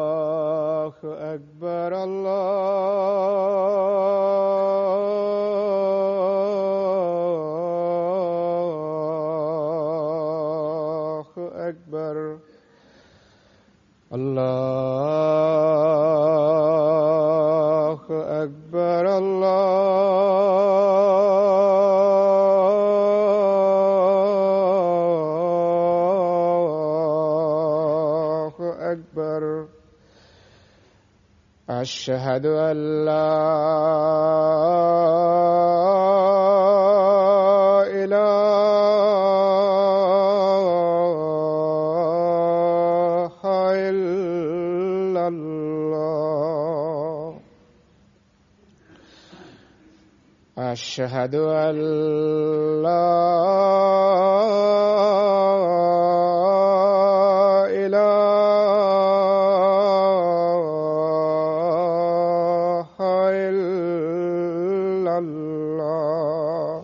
الله أكبر الله أكبر الله أكبر الله أكبر أشهد أن لا إله إلا الله أشهد أن لا إله إلا الله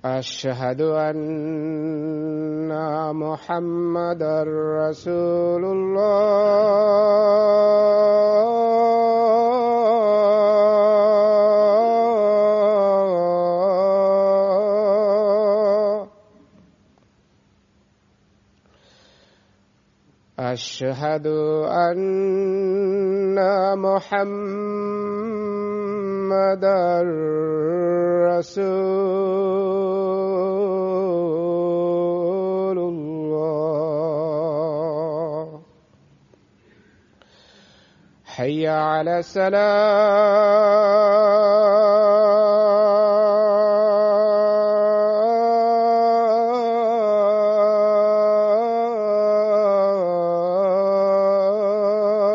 أشهد أن محمدا رسول الله أشهد أن محمدا رسول الله حي على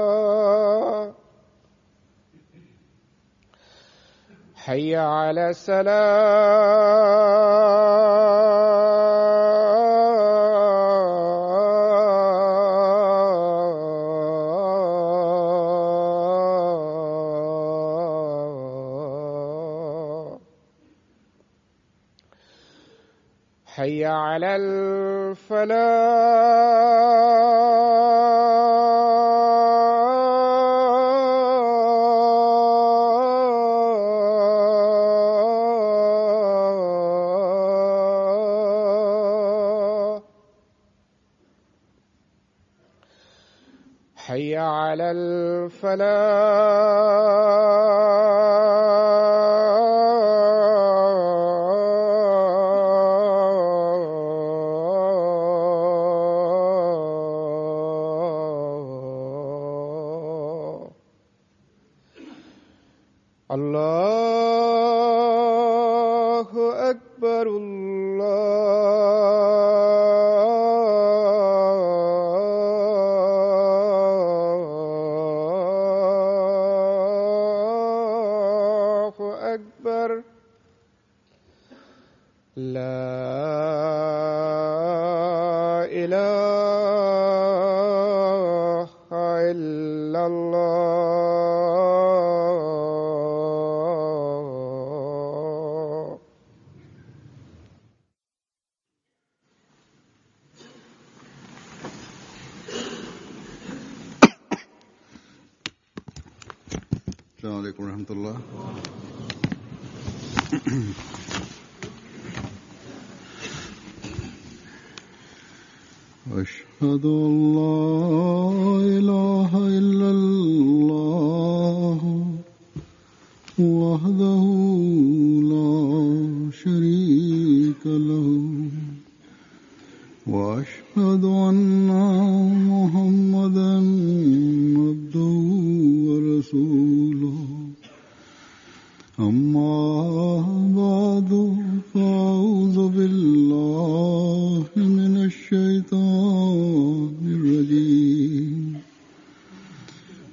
الصلاة حي على الصلاة حي على الفلاح حي على الفلاح الله أكبر الله أكبر لا إله إلا الله السلام عليكم ورحمة الله. أشهد أن لا إله إلا الله وحده لا شريك له وأشهد أن محمدا عبده ورسوله أما بعد فأعوذ بالله من الشيطان الرجيم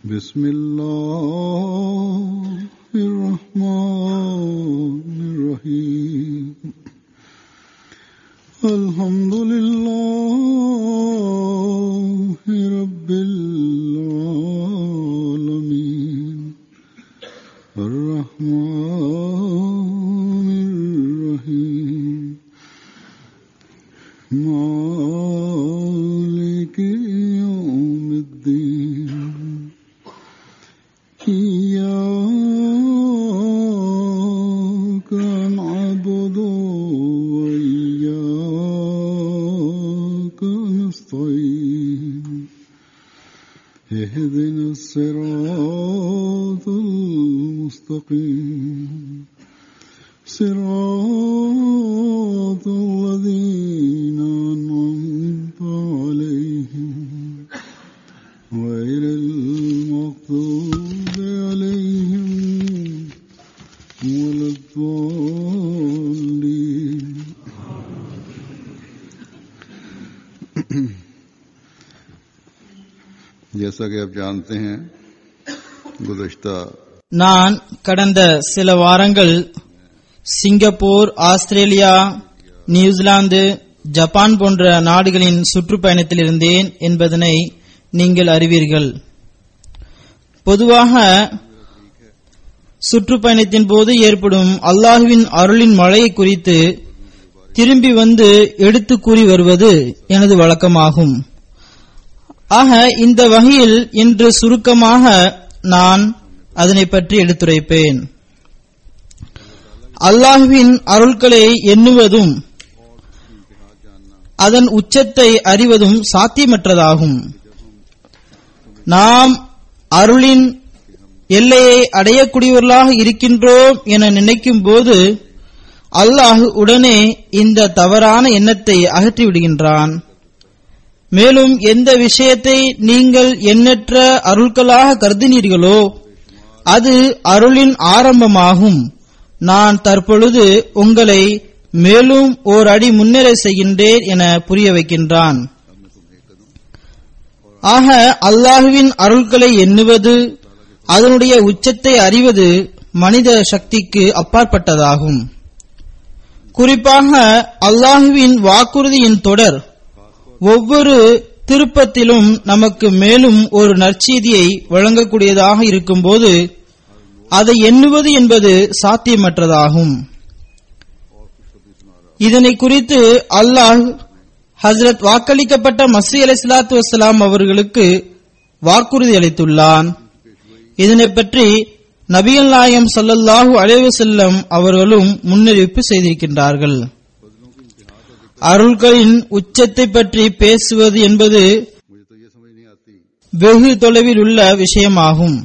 بسم الله الرحمن الرحيم الحمد لله رب العالمين الرحمن إياك نعبد وإياك نستعين اهدنا الصراط المستقيم صراط الذين أنعمت عليهم غير المغضوب عليهم ولا الضالين. जैसा कि आप जानते हैं गुज़श्ता நான் கடந்த சில வாரங்கள் சிங்கப்பூர், ஆஸ்திரேலியா, நியூசிலாந்து, ஜப்பான் போன்ற நாடுகளின் சுற்றுப்பயணத்தில் இருந்தேன் என்பதனை நீங்கள் அறிவீர்கள். பொதுவாக சுற்றுப்பயணத்தின் போது ஏற்படும் அல்லாஹுவின் அருளின் மழையை குறித்து திரும்பி வந்து எடுத்து கூறி வருவது எனது வழக்கமாகும். ஆக இந்த வகையில் இன்று சுருக்கமாக நான் அதனை பற்றி எடுத்துரைப்பேன். அல்லாஹுவின் அருள்களை எண்ணுவதும் அதன் உச்சத்தை அறிவதும் சாத்தியமற்றதாகும். நாம் அருளின் எல்லையை அடையக்கூடியவர்களாக இருக்கின்றோம் என நினைக்கும் போது அல்லாஹ் உடனே இந்த தவறான எண்ணத்தை அகற்றிவிடுகின்றான். மேலும் எந்த விஷயத்தை நீங்கள் எண்ணற்ற அருள்களாக கருதினீர்களோ அது அருளின் ஆரம்பமாகும். நான் தற்பொழுது உங்களை மேலும் ஓர் அடி முன்னேற செய்கின்றேன் என புரிய வைக்கின்றான். ஆக அல்லாஹுவின் அருள்களை எண்ணுவது, அதனுடைய உச்சத்தை அறிவது மனித சக்திக்கு அப்பாற்பட்டதாகும். குறிப்பாக அல்லாஹுவின் வாக்குறுதியின் தொடர் ஒவ்வொரு திருப்பத்திலும் நமக்கு மேலும் ஒரு நற்செய்தியை வழங்கக்கூடியதாக இருக்கும்போது அதை எண்ணுவது என்பது சாத்தியமற்றதாகும். இதனை குறித்து அல்லாஹ் ஹஜ்ரத் வாக்களிக்கப்பட்ட மஸீஹ் அலைஹிஸ்ஸலாத்து வஸ்ஸலாம் அவர்களுக்கு வாக்குறுதி அளித்துள்ளான். இதனை பற்றி நபிகள் நாயகம் ஸல்லல்லாஹு அலைஹி வஸல்லம் அவர்களும் முன்னறிவிப்பு செய்திருக்கின்றார்கள். அருள்களின் உச்சத்தை பற்றி பேசுவது என்பது வெகு தொலைவில் உள்ள விஷயமாகும்.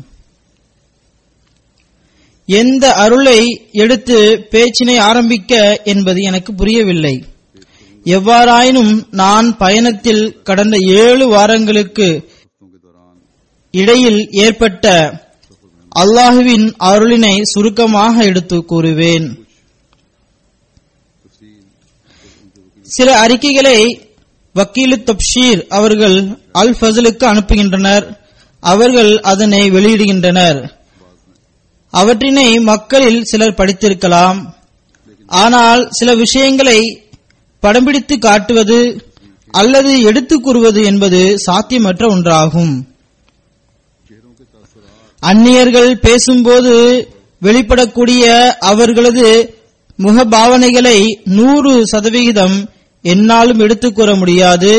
எந்த அருளை எடுத்து பேச்சினை ஆரம்பிக்க என்பது எனக்கு புரியவில்லை. எவ்வாறாயினும் நான் பயணத்தில் கடந்த 7 வாரங்களுக்கு இடையில் ஏற்பட்ட அல்லாஹுவின் அருளினை சுருக்கமாக எடுத்து கூறுவேன். சில அறிக்கைகளை வக்கீலு தப்ஷீர் அவர்கள் அல் ஃபஸ்லுக்கு அனுப்புகின்றனர். அவர்கள் அதனை வெளியிடுகின்றனர். அவற்றினை மக்களில் சிலர் படித்திருக்கலாம். ஆனால் சில விஷயங்களை படம் பிடித்து காட்டுவது அல்லது எடுத்து கூறுவது என்பது சாத்தியமற்ற ஒன்றாகும். அந்நியர்கள் பேசும்போது வெளிப்படக்கூடிய அவர்களது முகபாவனைகளை 100% என்னாலும் எடுத்துக் கூற முடியாது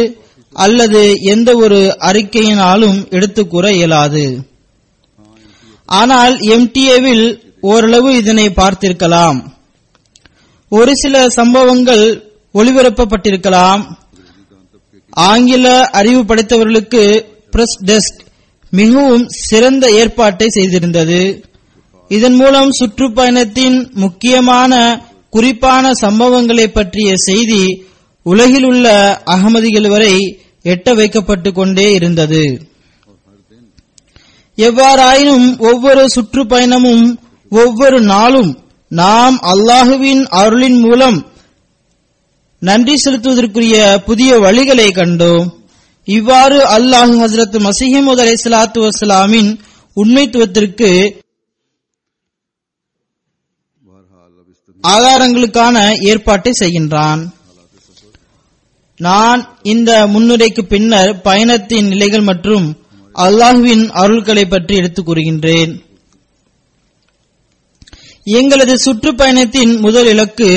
அல்லது எந்த ஒரு அறிக்கையினாலும் எடுத்துக் கூற இயலாது. ஆனால் MTA-வில் ஓரளவு இதனை பார்த்திருக்கலாம். ஒரு சில சம்பவங்கள் ஒளிபரப்பப்பட்டிருக்கலாம். ஆங்கில அறிவு படைத்தவர்களுக்கு பிரஸ் டெஸ்க் மிகவும் சிறந்த ஏற்பாட்டை செய்திருந்தது. இதன் மூலம் சுற்றுப்பயணத்தின் முக்கியமான குறிப்பான சம்பவங்களை பற்றிய செய்தி உலகில் உள்ள அகமதிகள் வரை எட்ட வைக்கப்பட்டுக் கொண்டே இருந்தது. எவ்வாறாயினும் ஒவ்வொரு சுற்றுப்பயணமும் ஒவ்வொரு நாளும் நாம் அல்லாஹுவின் அருளின் மூலம் நன்றி செலுத்துவதற்குரிய புதிய வழிகளை கண்டோம். இவ்வாறு அல்லாஹ் ஹஜ்ரத் மஸீஹ் மவ்ஊத் அலைஹிஸ்ஸலாத்து வஸ்ஸலாமின் உண்மைத்துவத்திற்கு ஆதாரங்களுக்கான ஏற்பாட்டை செய்கின்றான். நான் இந்த முன்னுரைக்கு பின்னர் பயணத்தின் நிலைகள் மற்றும் அல்லாஹுவின் அருள்களை பற்றி எடுத்துக் கூறுகின்றேன். எங்களது சுற்றுப்பயணத்தின் முதல் இலக்கு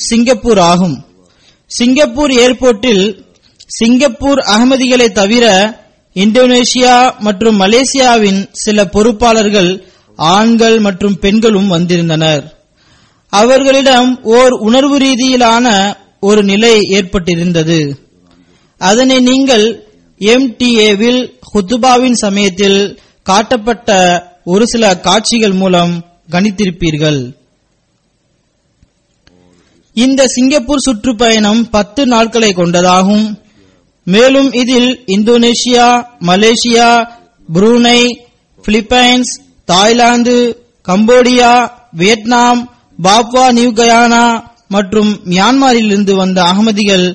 சிங்கப்பூர் ஆகும். சிங்கப்பூர் ஏர்போர்ட்டில் சிங்கப்பூர் அகமதிகளை தவிர இந்தோனேஷியா மற்றும் மலேசியாவின் சில பொறுப்பாளர்கள் ஆண்கள் மற்றும் பெண்களும் வந்திருந்தனர். அவர்களிடம் ஓர் உணர்வு ரீதியிலான ஒரு நிலை ஏற்பட்டிருந்தது. அதனை நீங்கள் MTA-வில் ஹுத்துபாவின் சமயத்தில் காட்டப்பட்ட ஒரு சில காட்சிகள் மூலம் கணித்திருப்பீர்கள். இந்த சிங்கப்பூர் சுற்றுப்பயணம் 10 நாட்களை கொண்டதாகும். மேலும் இதில் Indonesia, Malaysia, Brunei, Philippines, Thailand, Cambodia, Vietnam, Papua New Guinea மற்றும் மியான்மரிலிருந்து வந்த அகமதிகள்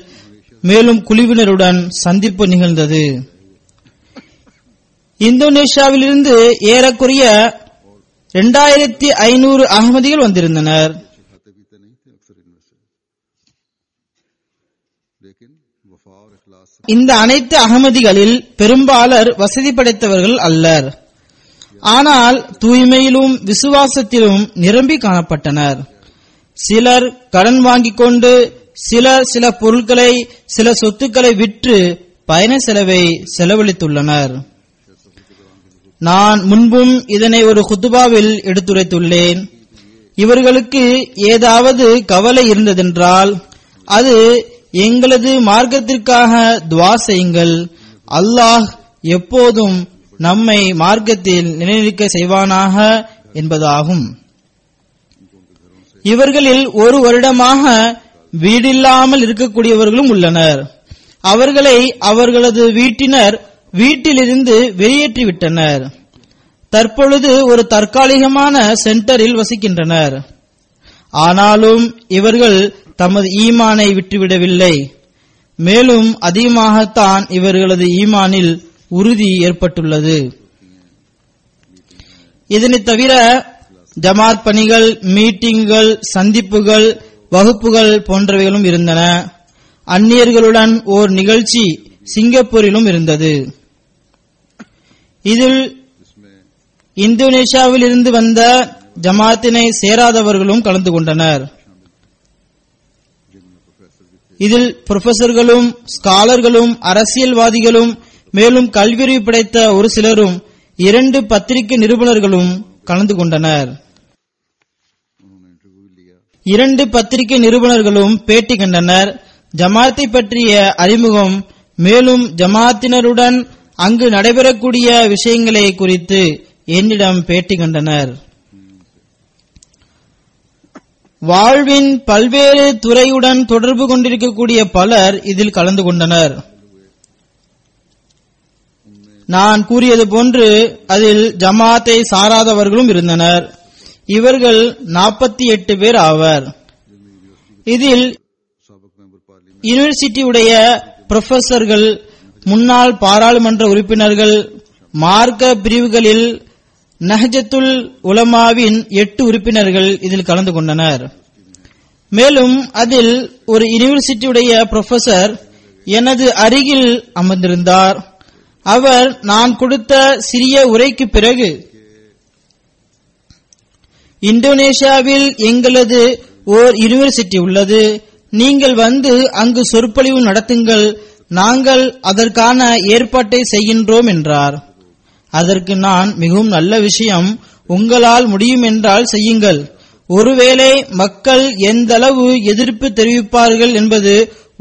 மேலும் குழுவினருடன் சந்திப்பு நிகழ்ந்தது. இந்தோனேஷியாவிலிருந்து ஏறக்குறைய 2500 அகமதிகள் வந்திருந்தனர். இந்த அனைத்து அகமதிகளில் பெரும்பாலர் வசதி படைத்தவர்கள் அல்லர். ஆனால் தூய்மையிலும் விசுவாசத்திலும் நிரம்பி காணப்பட்டனர். சிலர் கடன் வாங்கிக் கொண்டு, சிலர் சில பொருட்களை, சில சொத்துக்களை விற்று பயண செலவை செலவழித்துள்ளனர். நான் முன்பும் இதனை ஒரு குத்துபாவில் எடுத்துரைத்துள்ளேன். இவர்களுக்கு ஏதாவது கவலை இருந்ததென்றால் அது எங்களது மார்க்கத்திற்காக துவா செய்யுங்கள், அல்லாஹ் எப்போதும் நம்மை மார்க்கத்தில் நிலைநிற்க செய்வானாக என்பதாகும். இவர்களில் ஒரு வருடமாக வீடில்லாமல் இருக்கக்கூடியவர்களும் உள்ளனர். அவர்களை அவர்களது வீட்டினர் வீட்டிலிருந்து வெளியேற்றிவிட்டனர். தற்பொழுது ஒரு தற்காலிகமான சென்டரில் வசிக்கின்றனர். ஆனாலும் இவர்கள் தமது ஈமானை விட்டுவிடவில்லை. மேலும் அதிகமாகத்தான் இவர்களது ஈமானில் உறுதி ஏற்பட்டுள்ளது. இதனை தவிர ஜமாத் பணிகள், மீட்டிங்குகள், சந்திப்புகள், வகுப்புகள் போன்றவைகளும் இருந்தன. அந்நியர்களுடன் ஓர் நிகழ்ச்சி சிங்கப்பூரிலும் இருந்தது. இதில் இந்தோனேஷியாவில் இருந்து வந்த ஜமாத்தினை சேராதவர்களும் கலந்து கொண்டனர். இதில் புரொஃபசர்களும், ஸ்காலர்களும், அரசியல்வாதிகளும், மேலும் கல்வியறிவு படைத்த ஒரு சிலரும், 2 பத்திரிகை நிருபனர்களும் கலந்து கொண்டனர். 2 பத்திரிகை நிருபனர்களும் பேட்டி கண்டனர். ஜமாத்தை பற்றிய அறிமுகம், மேலும் ஜமாத்தினருடன் அங்கு நடைபெறக்கூடிய விஷயங்களை குறித்து என்னிடம் பேட்டி கண்டனர். வாழ்வின் பல்வேறு துறையுடன் தொடர்பு கொண்டிருக்கக்கூடிய பலர் இதில் கலந்து கொண்டனர். நான் கூறியது போன்று அதில் ஜமாத்தை சாராதவர்களும் இருந்தனர். இவர்கள் 48 பேர் ஆவர். இதில் யூனிவர்சிட்டியுடைய புரொஃபசர்கள், முன்னாள் பாராளுமன்ற உறுப்பினர்கள், மார்க்க பிரிவுகளில் நஹ்ஜத்துல் உலமாவின் 8 உறுப்பினர்கள் இதில் கலந்து கொண்டனர். மேலும் அதில் ஒரு யூனிவர்சிட்டியுடைய புரொஃபசர் எனது அருகில் அமர்ந்திருந்தார். அவர் நான் கொடுத்த சிறிய உரைக்கு பிறகு, இந்தோனேஷியாவில் எங்களது ஓர் யூனிவர்சிட்டி உள்ளது, நீங்கள் வந்து அங்கு சொற்பொழிவு நடத்துங்கள், நாங்கள் அதற்கான ஏற்பாட்டை செய்கின்றோம் என்றார். அதற்கு நான், மிகவும் நல்ல விஷயம், உங்களால் முடியும் என்றால் செய்யுங்கள். ஒருவேளை மக்கள் எந்த அளவு எதிர்ப்பு தெரிவிப்பார்கள் என்பது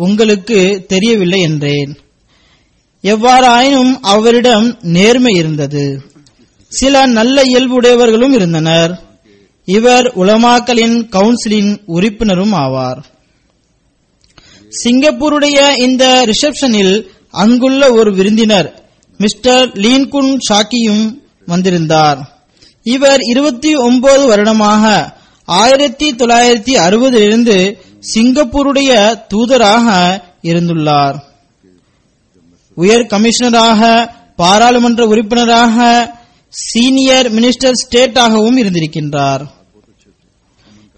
உங்களுக்கு தெரியவில்லை என்றேன். எவ்வாறாயினும் அவரிடம் நேர்மை இருந்தது. சில நல்ல இயல்புடையவர்களும் இருந்தனர். இவர் உலமாக்களின் கவுன்சிலின் உறுப்பினரும் ஆவார். சிங்கப்பூருடைய இந்த ரிசப்ஷனில் அங்குள்ள ஒரு விருந்தினர் மிஸ்டர் லீன்குன் ஷாக்கியும் வந்திருந்தார். இவர் 29 வருடமாக 1960 சிங்கப்பூருடைய தூதராக இருந்துள்ளார். உயர் கமிஷனராக, பாராளுமன்ற உறுப்பினராக, சீனியர் மினிஸ்டர் ஸ்டேட்டாகவும் இருந்திருக்கின்றார்.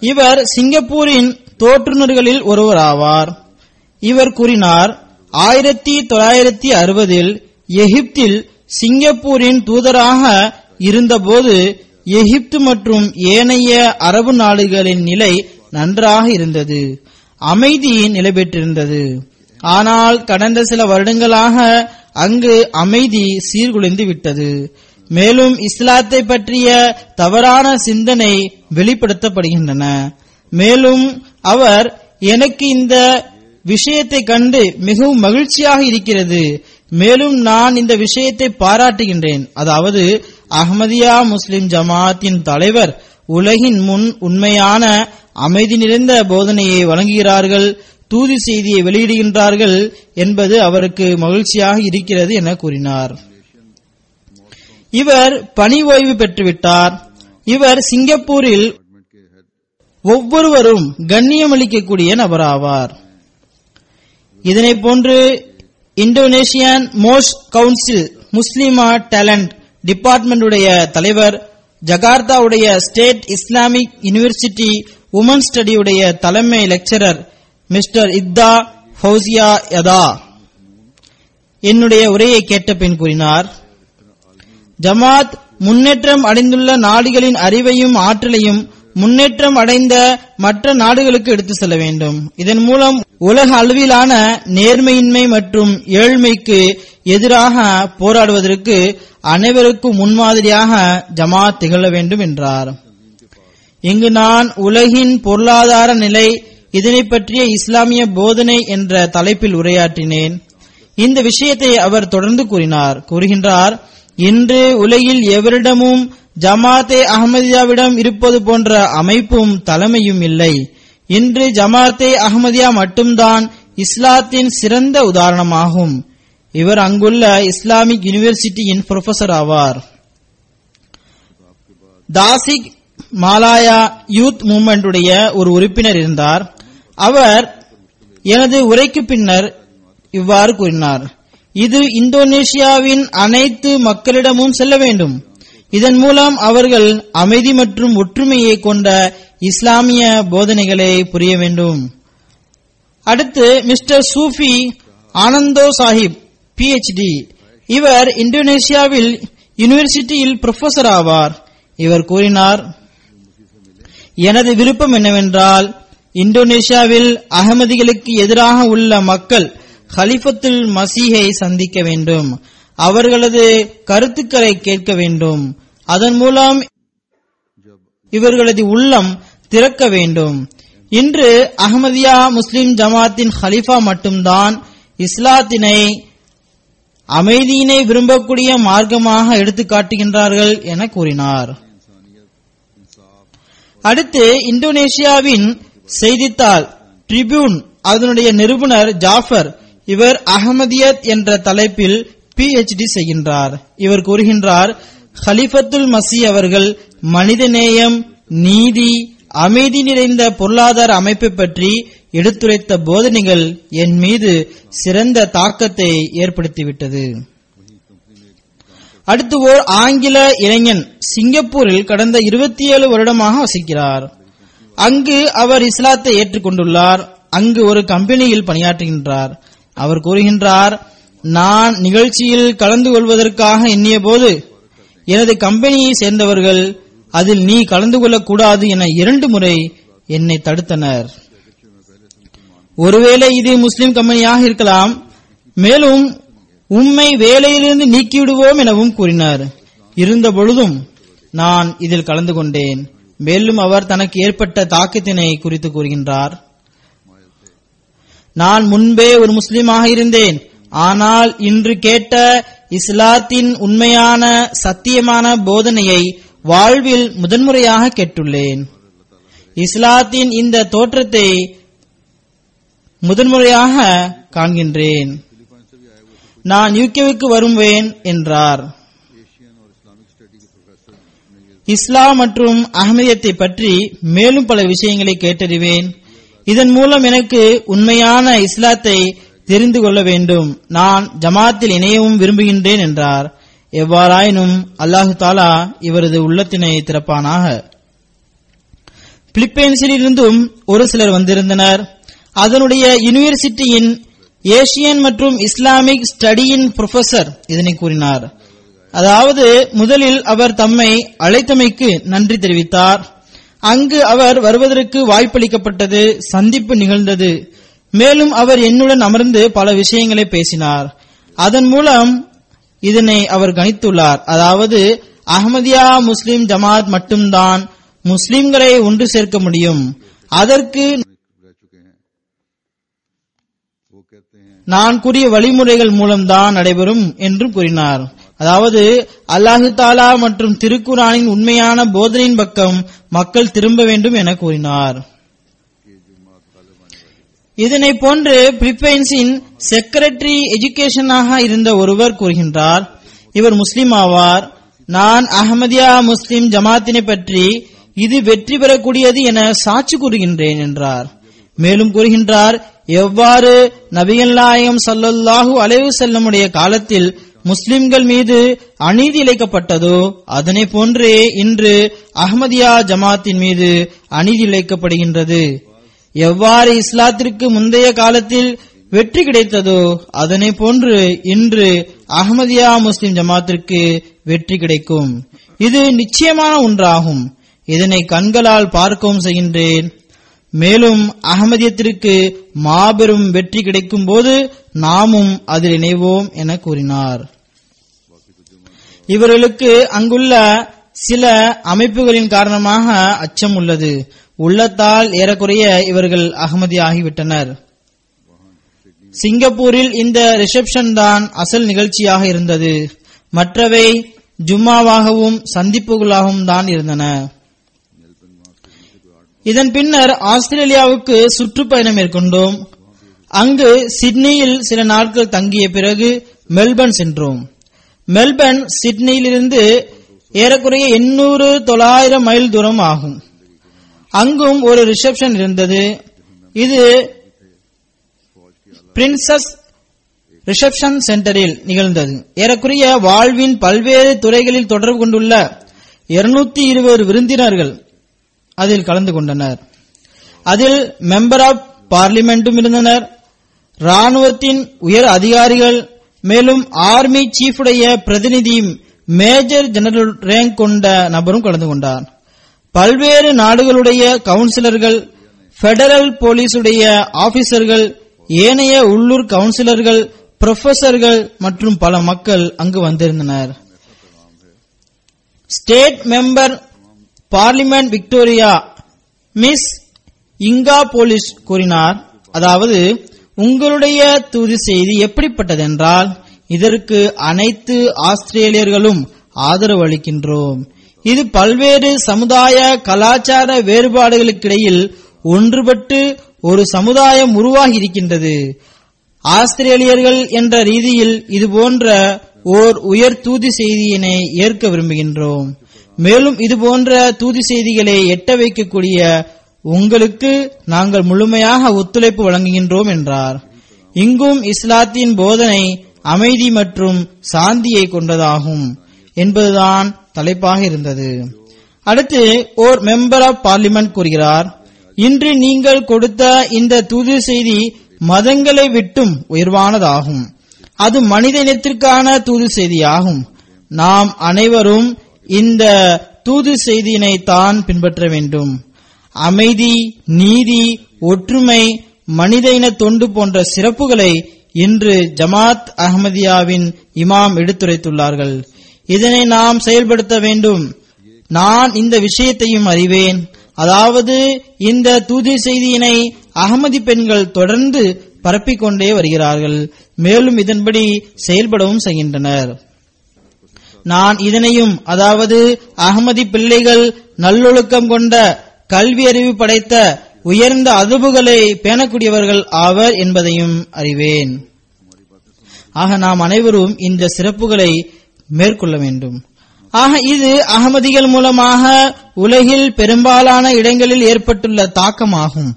இவர் சிங்கப்பூரின் தோற்றுநர்களில் ஒருவர் ஆவார். இவர் கூறினார், 1960 எகிப்தில் சிங்கப்பூரின் தூதராக இருந்தபோது எகிப்து மற்றும் ஏனைய அரபு நாடுகளின் நிலை நன்றாக இருந்தது, அமைதி நிலை பெற்றிருந்தது. ஆனால் கடந்த சில வருடங்களாக அங்கு அமைதி சீர்குலைந்து விட்டது. மேலும் இஸ்லாத்தை பற்றிய தவறான சிந்தனை வெளிப்படுத்தப்படுகின்றன. மேலும் அவர் எனக்கு இந்த விஷயத்தை கண்டு மிகவும் மகிழ்ச்சியாக இருக்கிறது. மேலும் நான் இந்த விஷயத்தை பாராட்டுகின்றேன். அதாவது அஹ்மதியா முஸ்லிம் ஜமாத்தின் தலைவர் உலகின் முன் உண்மையான அமைதி நிறைந்த போதனையை வழங்குகிறார்கள், தூது செய்தியை வெளியிடுகின்றார்கள் என்பது அவருக்கு மகிழ்ச்சியாக இருக்கிறது என கூறினார். இவர் பணி ஓய்வு பெற்றுவிட்டார். இவர் சிங்கப்பூரில் ஒவ்வொருவரும் கண்ணியமளிக்கக்கூடிய நபராவார். இதனை போன்று இந்தோனேஷியன் மோஸ்ட் கவுன்சில் முஸ்லிமா டேலண்ட் டிபார்ட்மெண்ட் உடைய தலைவர், ஜகார்த்தாவுடைய state Islamic university women study உடைய தலைமை லெக்சரர் மிஸ்டர் இத்தா ஃபௌசியா யதா என்னுடைய உரையை கேட்ட பின் கூறினார், ஜமாத் முன்னேற்றம் அடைந்துள்ள நாடுகளின் அறிவையும் ஆற்றலையும் முன்னேற்றம் அடைந்த மற்ற நாடுகளுக்கு எடுத்து செல்ல வேண்டும். இதன் மூலம் உலக அளவிலான நேர்மையின்மை மற்றும் ஏழ்மைக்கு எதிராக போராடுவதற்கு அனைவருக்கும் முன்மாதிரியாக ஜமாத் திகழ வேண்டும் என்றார். இங்கு நான் உலகின் பொருளாதார நிலை, இதனை பற்றிய இஸ்லாமிய போதனை என்ற தலைப்பில் உரையாற்றினேன். இந்த விஷயத்தை அவர் தொடர்ந்து கூறுகின்றார், இன்று உலகில் எவரிடமும் ஜமாத்தே அஹ்மதியாவிடம் இருப்பது போன்ற அமைப்பும் தலைமையும் இல்லை. இன்று ஜமாத்தே அஹ்மதியா மட்டும்தான் இஸ்லாத்தின் சிறந்த உதாரணமாகும். இவர் அங்குள்ள இஸ்லாமிக் யூனிவர்சிட்டியின் புரொஃபசர் ஆவார். தாசிக் மாலாயா யூத் மூவ்மெண்ட் உடைய ஒரு உறுப்பினர் இருந்தார். அவர் எனது உரைக்கு பின்னர் இவ்வாறு கூறினார், இது இந்தோனேஷியாவின் அனைத்து மக்களிடமும் செல்ல வேண்டும். இதன் மூலம் அவர்கள் அமைதி மற்றும் ஒற்றுமையை கொண்ட இஸ்லாமிய போதனைகளை புரிய வேண்டும். அடுத்து மிஸ்டர் சூஃபி ஆனந்தோ சாஹிப் PhD. இவர் இந்தோனேஷியாவில் யூனிவர்சிட்டியில் புரொஃபசர் ஆவார். இவர் கூறினார், எனது விருப்பம் என்னவென்றால் இந்தோனேஷியாவில் அகமதிகளுக்கு எதிராக உள்ள மக்கள் ஹலிஃபத்துல் மசீஹை சந்திக்க வேண்டும், அவர்களது கருத்துக்களை கேட்க வேண்டும், அதன் மூலம் இவர்களது உள்ளம் திறக்க வேண்டும். இன்று அஹ்மதியா முஸ்லிம் ஜமாத்தின் ஹலிஃபா மட்டும்தான் இஸ்லாத்தினை அமைதியினை விரும்பக்கூடிய மார்க்கமாக எடுத்து காட்டுகின்றார்கள் என கூறினார். அடுத்து இந்தோனேஷியாவின் செய்தித்தாள் ட்ரிபியூன் அதனுடைய நிருபர் ஜாஃபர், இவர் அஹ்மதியத் என்ற தலைப்பில் PhD செய்கின்றார். இவர் கூறுகின்றார், ஹலிஃபத்துல் மசி அவர்கள் மனிதநேயம், நீதி, அமைதி நிறைந்த பொருளாதார அமைப்பை பற்றி எடுத்துரைத்த போதனைகள் என் மீது சிறந்த தாக்கத்தை ஏற்படுத்திவிட்டது. அடுத்து ஓர் ஆங்கில இளைஞன் சிங்கப்பூரில் கடந்த 27 வருடமாக வசிக்கிறார். அங்கு அவர் இஸ்லாத்தை ஏற்றுக்கொண்டுள்ளார். அங்கு ஒரு கம்பெனியில் பணியாற்றுகின்றார். அவர் கூறுகின்றார், நான் நிகழ்ச்சியில் கலந்து கொள்வதற்காக எண்ணிய போது எனது கம்பெனியை சேர்ந்தவர்கள் அதில் நீ கலந்து கொள்ளக்கூடாது என 2 முறை என்னை தடுத்தனர். ஒருவேளை இது முஸ்லிம் கம்பெனியாக இருக்கலாம், மேலும் உம்மை வேலையிலிருந்து நீக்கிவிடுவோம் எனவும் கூறினார். இருந்த பொழுதும் நான் இதில் கலந்து கொண்டேன். மேலும் அவர் தனக்கு ஏற்பட்ட தாக்கத்தினை குறித்து கூறுகின்றார், நான் முன்பே ஒரு முஸ்லிமாக இருந்தேன், ஆனால் இன்று கேட்ட இஸ்லாத்தின் உண்மையான சத்தியமான போதனையை வாழ்வில் முதன்முறையாக கேட்டுள்ளேன். இஸ்லாத்தின் இந்த தோற்றத்தை முதன்முறையாக காண்கின்றேன். நான் யூகேவுக்கு வருவேன் என்றார். இஸ்லாம் மற்றும் அஹ்மதியத்தை பற்றி மேலும் பல விஷயங்களை கேட்டறிவேன். இதன் மூலம் எனக்கு உண்மையான இஸ்லாத்தை தெரிந்து கொள்ள வேண்டும். நான் ஜமாத்தில் இணையவும் விரும்புகின்றேன் என்றார். எவ்வாறாயினும் அல்லாஹு தாலா இவரது உள்ளத்தினை திறப்பானாக. பிலிப்பைன்ஸில் இருந்தும் ஒரு சிலர் வந்திருந்தனர். அதனுடைய யூனிவர்சிட்டியின் ஏசியன் மற்றும் இஸ்லாமிக் ஸ்டடியின் புரொஃபசர் இதனை கூறினார். அதாவது முதலில் அவர் தம்மை அழைத்தமைக்கு நன்றி தெரிவித்தார். அங்கு அவர் வருவதற்கு வாய்ப்பளிக்கப்பட்டது. சந்திப்பு நிகழ்ந்தது. மேலும் அவர் என்னுடன் அமர்ந்து பல விஷயங்களை பேசினார். அதன் மூலம் இதனை அவர் கணித்துள்ளார். அதாவது அஹ்மதியா முஸ்லிம் ஜமாத் மட்டும்தான் முஸ்லிம்களை ஒன்று சேர்க்க முடியும். அதற்கு நான் கூறிய வழிமுறைகள் மூலம்தான் நடைபெறும் என்றும் கூறினார். அதாவது அல்லாஹு தாலா மற்றும் திருக்குரானின் உண்மையான போதனையின் பக்கம் மக்கள் திரும்ப வேண்டும் என கூறினார். இதனை போன்று பிலிப்பைன்ஸின் செக்ரட்டரி எஜுகேஷனாக இருந்த ஒருவர் கூறுகின்றார், இவர் முஸ்லிம் ஆவார். நான் அஹ்மதியா முஸ்லிம் ஜமாத்தினை பற்றி இது வெற்றி பெறக்கூடியது என சாட்சி கூறுகின்றேன் என்றார். மேலும் கூறுகின்றார், எவ்வாறு நபிகள் நாயகம் ஸல்லல்லாஹு அலைஹி வஸல்லமுடைய காலத்தில் முஸ்லிம்கள் மீது அநீதி இழைக்கப்பட்டதோ அதனை போன்றே இன்று அஹ்மதியா ஜமாத்தின் மீது அநீதி இழைக்கப்படுகின்றது. எவ்வாறு இஸ்லாத்திற்கு முந்தைய காலத்தில் வெற்றி கிடைத்ததோ அதனை போன்று இன்று அஹ்மதியா முஸ்லிம் ஜமாத்திற்கு வெற்றி கிடைக்கும். இது நிச்சயமான ஒன்றாகும். இதனை கண்களால் பார்க்கவும் செய்கின்றேன். மேலும் அஹ்மதியத்திற்கு மாபெரும் வெற்றி கிடைக்கும் போது நாமும் அதில் இணைவோம் என கூறினார். இவர்களுக்கு அங்குள்ள சில அமைப்புகளின் காரணமாக அச்சம் உள்ளது. உள்ளத்தால் ஏறக்குறைய இவர்கள் அஹ்மதி ஆகிவிட்டனர். சிங்கப்பூரில் இந்த ரிசப்ஷன் தான் அசல் நிகழ்ச்சியாக இருந்தது. மற்றவை ஜும்மாவாகவும் சந்திப்புகளாகவும் தான் இருந்தன. இதன் பின்னர் ஆஸ்திரேலியாவுக்கு சுற்றுப்பயணம் மேற்கொண்டோம். அங்கு சிட்னியில் சில நாட்கள் தங்கிய பிறகு மெல்பர்ன் சென்றோம். மெல்பர்ன் சிட்னியிலிருந்து ஏறக்குறைய 800-900 மைல் தூரம் ஆகும். அங்கும் ஒரு ரிசப்ஷன் இருந்தது. இது பிரின்சஸ் ரிசப்ஷன் சென்டரில் நிகழ்ந்தது. ஏறக்குறைய வாழ்வின் பல்வேறு துறைகளில் தொடர்பு கொண்டுள்ள 220 விருந்தினர்கள் அதில் கலந்து கொண்டனர். அதில் மெம்பர் ஆஃப் பார்லிமெண்டும் இருந்தனர், ராணுவத்தின் உயர் அதிகாரிகள், மேலும் ஆர்மி சீஃபுடைய பிரதிநிதி மேஜர் ஜெனரல் ரேங்க் கொண்ட நபரும் கலந்து கொண்டார். பல்வேறு நாடுகளுடைய கவுன்சிலர்கள், பெடரல் போலீசுடைய ஆபீசர்கள், ஏனைய உள்ளூர் கவுன்சிலர்கள், புரொஃபசர்கள் மற்றும் பல மக்கள் அங்கு வந்திருந்தனர். State member parliament Victoria Miss Inga Peulich கூறினார், அதாவது உங்களுடைய தூது செய்தி எப்படிப்பட்டதென்றால் இதற்கு அனைத்து ஆஸ்திரேலியர்களும் ஆதரவு அளிக்கின்றோம். இது பல்வேறு சமுதாய கலாச்சார வேறுபாடுகளுக்கிடையில் ஒன்றுபட்டு ஒரு சமுதாயம் உருவாகி இருக்கின்றது. ஆஸ்திரேலியர்கள் என்ற ரீதியில் இதுபோன்ற ஓர் உயர் தூது செய்தியினை ஏற்க விரும்புகின்றோம். மேலும் இதுபோன்ற தூது செய்திகளை எட்ட வைக்கக்கூடிய உங்களுக்கு நாங்கள் முழுமையாக ஒத்துழைப்பு வழங்குகின்றோம் என்றார். இங்கும் இஸ்லாத்தின் போதனை அமைதி மற்றும் சாந்தியை கொண்டதாகும் என்பதுதான் தலைப்பாக இருந்தது. அடுத்து ஓர் மெம்பர் ஆஃப் பார்லிமெண்ட் கூறுகிறார், இன்று நீங்கள் கொடுத்த இந்த தூது செய்தி மதங்களை விட்டும் உயர்வானதாகும். அது மனித இனத்திற்கான தூது செய்தியாகும். நாம் அனைவரும் இந்த தூது செய்தியினை தான் பின்பற்ற வேண்டும். அமைதி, நீதி, ஒற்றுமை, மனித இன தொண்டு போன்ற சிறப்புகளை இன்று ஜமாத் அஹ்மதியாவின் இமாம் எடுத்துரைத்துள்ளார்கள். இதனை நாம் செயல்படுத்த வேண்டும். நான் இந்த விஷயத்தையும் அறிவேன். அதாவது இந்த தூது செய்தியினை அகமதி பெண்கள் தொடர்ந்து பரப்பிக்கொண்டே வருகிறார்கள். மேலும் இதன்படி செயல்படவும் செய்கின்றனர். நான் இதனையும், அதாவது அகமதி பிள்ளைகள் நல்லொழுக்கம் கொண்ட கல்வி அறிவு படைத்த உயர்ந்த அதுபுகளை பேணக்கூடியவர்கள் ஆவர் என்பதையும் அறிவேன். ஆக நாம் அனைவரும் இந்த சிறப்புகளை மேற்கொள்ள வேண்டும். ஆக இது அகமதிகள் மூலமாக உலகில் பெரும்பாலான இடங்களில் ஏற்பட்டுள்ள தாக்கமாகும்.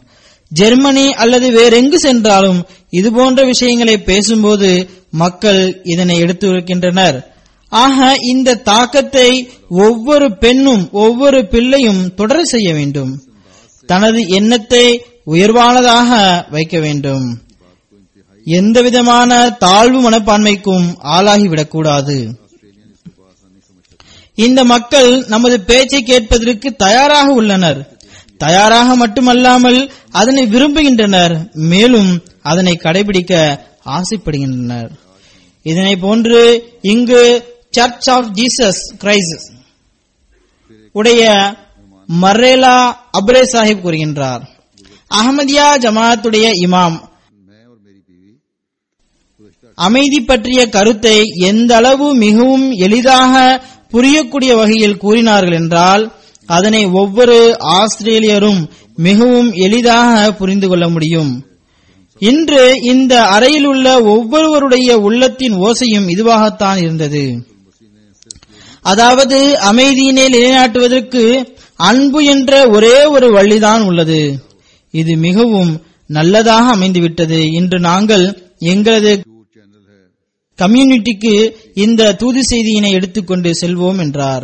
ஜெர்மனி அல்லது வேறெங்கு சென்றாலும் இதுபோன்ற விஷயங்களை பேசும்போது மக்கள் இதனை எடுத்துரைக்கின்றனர். ஆக இந்த தாக்கத்தை ஒவ்வொரு பெண்ணும் ஒவ்வொரு பிள்ளையும் தொடர செய்ய வேண்டும். தனது எண்ணத்தை உயர்வானதாக வைக்க வேண்டும். எந்தவிதமான தாழ்வு மனப்பான்மைக்கும் ஆளாகிவிடக்கூடாது. இந்த மக்கள் நமது பேச்சை கேட்பதற்கு தயாராக உள்ளனர். தயாராக மட்டுமல்லாமல் அதனை விரும்புகின்றனர், மேலும் அதனை கடைபிடிக்க ஆசைப்படுகின்றனர். இதனை போன்று இங்கு சர்ச் ஆஃப் ஜீசஸ் கிரைஸ்ட் உடைய மர்ரேலா அப்ரே சாஹிப் கூறுகின்றார், அஹமதியா ஜமாத்துடைய இமாம் அமைதி பற்றிய கருத்தை எந்த அளவு மிகவும் எளிதாக புரியக்கூடிய வகையில் கூறினார்கள் என்றால் அதனை ஒவ்வொரு ஆஸ்திரேலியரும் மிகவும் எளிதாக புரிந்து கொள்ள முடியும். இன்று இந்த அறையில் உள்ள ஒவ்வொருவருடைய உள்ளத்தின் ஓசையும் இதுவாகத்தான் இருந்தது. அதாவது அமைதியினை நிலைநாட்டுவதற்கு அன்பு என்ற ஒரே ஒரு வழிதான் உள்ளது. இது மிகவும் நல்லதாக அமைந்துவிட்டது. இன்று நாங்கள் எங்களது கம்யூனிட்டிக்கு இந்த தூது செய்தியினை எடுத்துக்கொண்டு செல்வோம் என்றார்.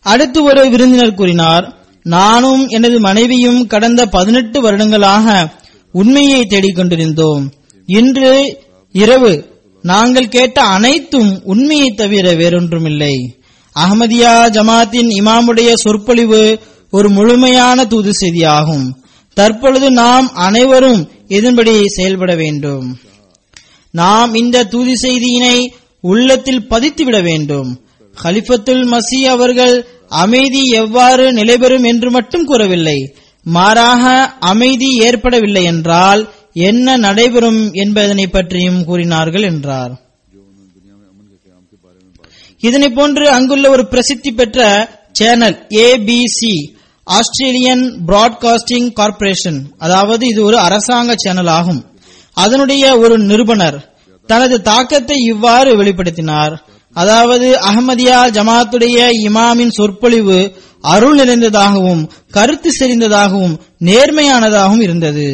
அடுத்து ஒரு விருந்தினர் கூறினார், நானும் எனது மனைவியும் கடந்த 18 வருடங்களாக உண்மையை தேடிக்கொண்டிருந்தோம். இன்று இரவு நாங்கள் கேட்ட அனைத்தும் உண்மையை தவிர வேறொன்றுமில்லை. அஹமதியா ஜமாத்தின் இமாமுடைய சொற்பொழிவு ஒரு முழுமையான தூது செய்தியாகும். தற்பொழுது நாம் அனைவரும் இதன்படி செயல்பட வேண்டும். நாம் இந்த தூது செய்தியினை உள்ளத்தில் பதித்துவிட வேண்டும். கலிஃபத்துல் மசி அவர்கள் அமைதி எவ்வாறு நிலைபெறும் என்று மட்டும் கூறவில்லை, மாறாக அமைதி ஏற்படவில்லை என்றால் என்ன நடைபெறும் என்பதனை பற்றியும் கூறினார்கள் என்றார். இதனை போன்று அங்குள்ள ஒரு பிரசித்தி பெற்ற channel ABC Australian broadcasting corporation, அதாவது இது ஒரு அரசாங்க சேனல் ஆகும். அதனுடைய ஒரு நிருபனர் தனது தாக்கத்தை இவ்வாறு வெளிப்படுத்தினார், அதாவது அஹமதியா ஜமாத்துடைய இமாமின் சொற்பொழிவு அருள் நிறைந்ததாகவும் கருத்து செறிந்ததாகவும் நேர்மையானதாகவும் இருந்தது.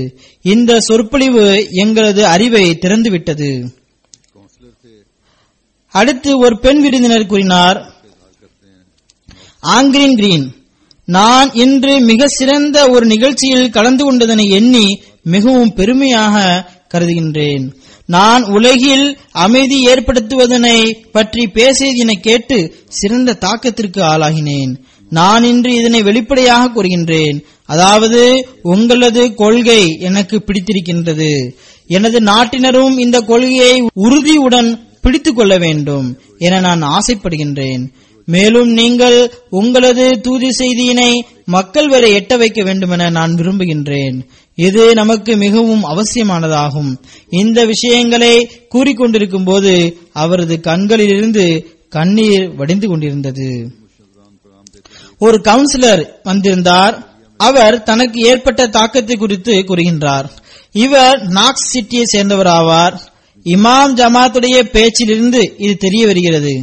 இந்த சொற்பொழிவு எங்களது அறிவை திறந்துவிட்டது. அடுத்து ஒரு பெண் விருந்தினர் கூறினார், ஆங்கிரின் கிரீன், நான் இன்று மிக சிறந்த ஒரு நிகழ்ச்சியில் கலந்து கொண்டதனை எண்ணி மிகவும் பெருமையாக கருதுகின்றேன். நான் உலகில் அமைதி ஏற்படுத்துவதனை பற்றி பேசியதனை கேட்டு சிறந்த தாக்கத்திற்கு ஆளாகினேன். நான் இன்று இதனை வெளிப்படையாக கூறுகின்றேன், அதாவது உங்களது கொள்கை எனக்கு பிடித்திருக்கின்றது. எனது நாட்டினரும் இந்த கொள்கையை உறுதியுடன் பிடித்துக் கொள்ள வேண்டும் என நான் ஆசைப்படுகின்றேன். மேலும் நீங்கள் உங்களது தூது செய்தியினை மக்கள் வரை எட்ட வைக்க வேண்டும் என நான் விரும்புகின்றேன். இது நமக்கு மிகவும் அவசியமானதாகும். இந்த விஷயங்களை கூறிக்கொண்டிருக்கும் போது அவரது கண்களிலிருந்து கண்ணீர் வடிந்து கொண்டிருந்தது. ஒரு கவுன்சிலர் வந்திருந்தார். அவர் தனக்கு ஏற்பட்ட தாக்கத்தை குறித்து கூறுகின்றார். இவர் நாக்ஸ் சிட்டியை சேர்ந்தவர் ஆவார். இமாம் ஜமாத்துடைய பேச்சிலிருந்து இது தெரிய வருகிறது,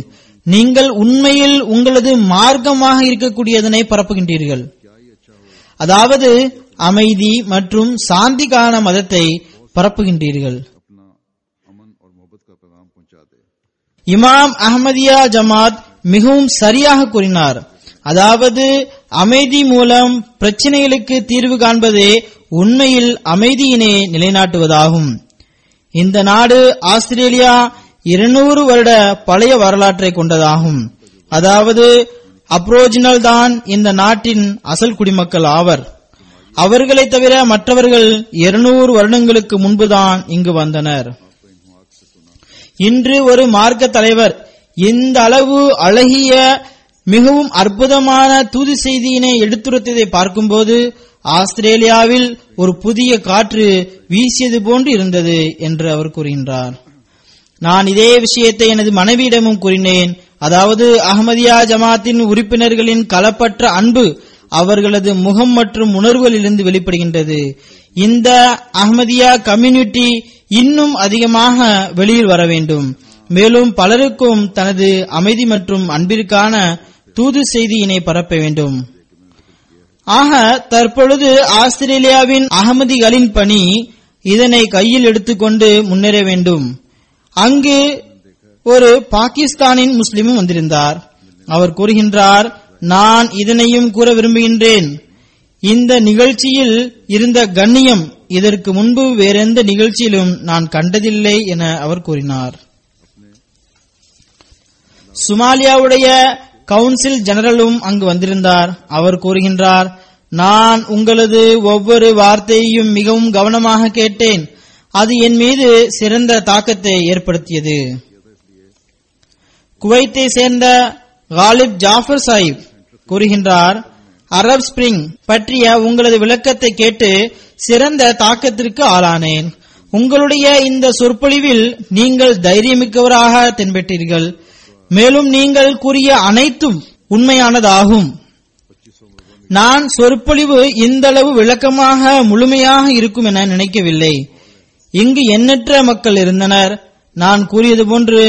நீங்கள் உண்மையில் உங்களது மார்க்கமாக இருக்கக்கூடியதனை பரப்புகின்றீர்கள், அதாவது அமைதி மற்றும் சாந்திக்கான மதத்தை பரப்புகின்றீர்கள். இமாம் அஹமதியா ஜமாத் மிகவும் சரியாக கூறினார், அதாவது அமைதி மூலம் பிரச்சனைகளுக்கு தீர்வு காண்பதே உண்மையில் அமைதியினை நிலைநாட்டுவதாகும். இந்த நாடு ஆஸ்திரேலியா 200 வருட பழைய வரலாற்றை கொண்டதாகும். அதாவது அப்ரோஜினல் தான் இந்த நாட்டின் அசல் குடிமக்கள் ஆவர். அவர்களை தவிர மற்றவர்கள் 200 வருடங்களுக்கு முன்புதான் இங்கு வந்தனர். இன்று ஒரு மார்க்க தலைவர் இந்த அளவு அழகிய மிகவும் அற்புதமான தூது செய்தியினை எடுத்துரைத்ததை பார்க்கும்போது ஆஸ்திரேலியாவில் ஒரு புதிய காற்று வீசியது போன்று இருந்தது என்று அவர் கூறுகின்றார். நான் இதே விஷயத்தை எனது மனைவியிடமும் கூறினேன். அதாவது அஹமதியா ஜமாத்தின் உறுப்பினர்களின் களப்பற்ற அன்பு அவர்களது முகம் மற்றும் உணர்வுகளிலிருந்து வெளிப்படுகின்றது. இந்த அஹமதியா கம்யூனிட்டி இன்னும் அதிகமாக வெளியில் வர வேண்டும். மேலும் பலருக்கும் தனது அமைதி மற்றும் அன்பிற்கான தூது செய்தியினை பரப்ப வேண்டும். ஆக தற்பொழுது ஆஸ்திரேலியாவின் அகமதிகளின் பணி இதனை கையில் எடுத்துக்கொண்டு முன்னேற வேண்டும். அங்கு ஒரு பாகிஸ்தானின் முஸ்லிமும் வந்திருந்தார். அவர் கூறுகின்றார், நான் இதனையும் கூற விரும்புகின்றேன். இந்த நிகழ்ச்சியில் இருந்த கண்ணியம் இதற்கு முன்பு வேறெந்த நிகழ்ச்சியிலும் நான் கண்டதில்லை என அவர் கூறினார். சொமாலியாவுடைய கவுன்சில் ஜெனரலும் அங்கு வந்திருந்தார். அவர் கூறுகின்றார், நான் உங்களது ஒவ்வொரு வார்த்தையையும் மிகவும் கவனமாக கேட்டேன். அது என் மீது சிறந்த தாக்கத்தை ஏற்படுத்தியது. குவைத்தை சேர்ந்த காலிப் ஜாஃபர் சாஹிப் கூறுகின்றார், அரப் ஸ்பிரிங் பற்றிய உங்களது விளக்கத்தை கேட்டு சிறந்த தாக்கத்திற்கு ஆளானேன். உங்களுடைய இந்த சொற்பொழிவில் நீங்கள் தைரியமிக்கவராக தென்பட்டீர்கள். மேலும் நீங்கள் கூறிய அனைத்தும் உண்மையானதாகும். நான் சொற்பொழிவு இந்தளவு விளக்கமாக முழுமையாக இருக்கும் என நினைக்கவில்லை. இங்கு எண்ணற்ற மக்கள் இருந்தனர். நான் கூறியது போன்று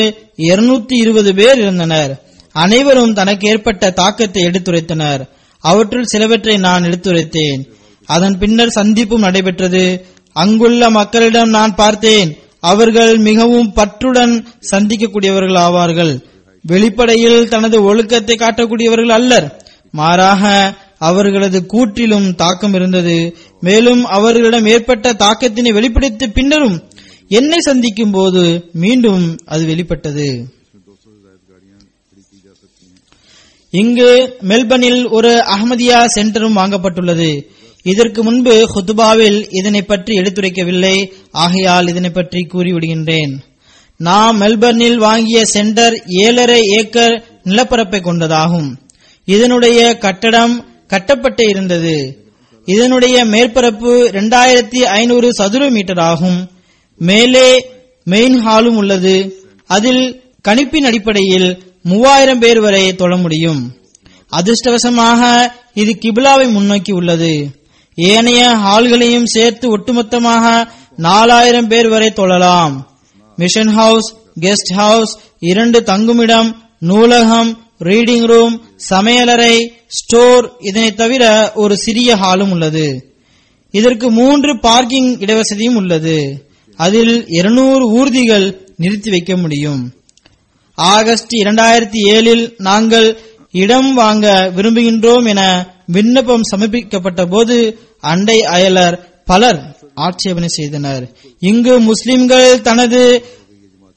220 பேர் இருந்தனர். அனைவரும் தனக்கு ஏற்பட்ட தாக்கத்தை எடுத்துரைத்தனர். அவற்றுள் சிலவற்றை நான் எடுத்துரைத்தேன். அதன் பின்னர் சந்திப்பும் நடைபெற்றது. அங்குள்ள மக்களிடம் நான் பார்த்தேன், அவர்கள் மிகவும் பற்றுடன் சந்திக்கக்கூடியவர்கள் ஆவார்கள். வெளிப்படையில் தனது ஒழுக்கத்தை காட்டக்கூடியவர்கள் அல்லர். மாறாக அவர்களது கூற்றிலும் தாக்கம் இருந்தது. மேலும் அவர்களிடம் ஏற்பட்ட தாக்கத்தினை வெளிப்படுத்திய பின்னரும் என்னை சந்திக்கும் போது மீண்டும் அது வெளிப்பட்டது. இங்கு மெல்பர்னில் ஒரு அஹ்மதியா சென்டரும் வாங்கப்பட்டுள்ளது. இதற்கு முன்பு ஹுதுபாவில் இதனை பற்றி எடுத்துரைக்கவில்லை. ஆகையால் இதனை பற்றி கூறிவிடுகின்றேன். நாம் மெல்பர்னில் வாங்கிய சென்டர் 7.5 ஏக்கர் நிலப்பரப்பை கொண்டதாகும். இதனுடைய கட்டடம் கட்டப்பட்டு இருந்தது. இதனுடைய மேற்பரப்பு 2500 சதுர மீட்டர் ஆகும். மேலே மெயின் ஹாலும் உள்ளது. அதில் கணிப்பின் அடிப்படையில் 3000 பேர் வரை தொழ முடியும். அதிர்ஷ்டவசமாக இது கிபிலாவை முன்னோக்கி உள்ளது. ஏனைய ஹால்களையும் சேர்த்து ஒட்டுமொத்தமாக 4000 பேர் வரை தொழலாம். மிஷன் ஹவுஸ், கெஸ்ட் ஹவுஸ், 2 தங்குமிடம், நூலகம், ரீடிங் ரூம், சமையலறை, ஸ்டோர், இதனை தவிர ஒரு சிறிய ஹாலும் உள்ளது. இதற்கு 3 பார்க்கிங் இடவசதியும் உள்ளது. அதில் 200 ஊர்திகள் நிறுத்தி வைக்க முடியும். ஆகஸ்ட் 2007 நாங்கள் இடம் வாங்க விரும்புகின்றோம் என விண்ணப்பம் சமர்ப்பிக்கப்பட்ட போது அண்டை அயலர் பலர் ஆட்சேபனை செய்தனர். இங்கு முஸ்லிம்கள் தனது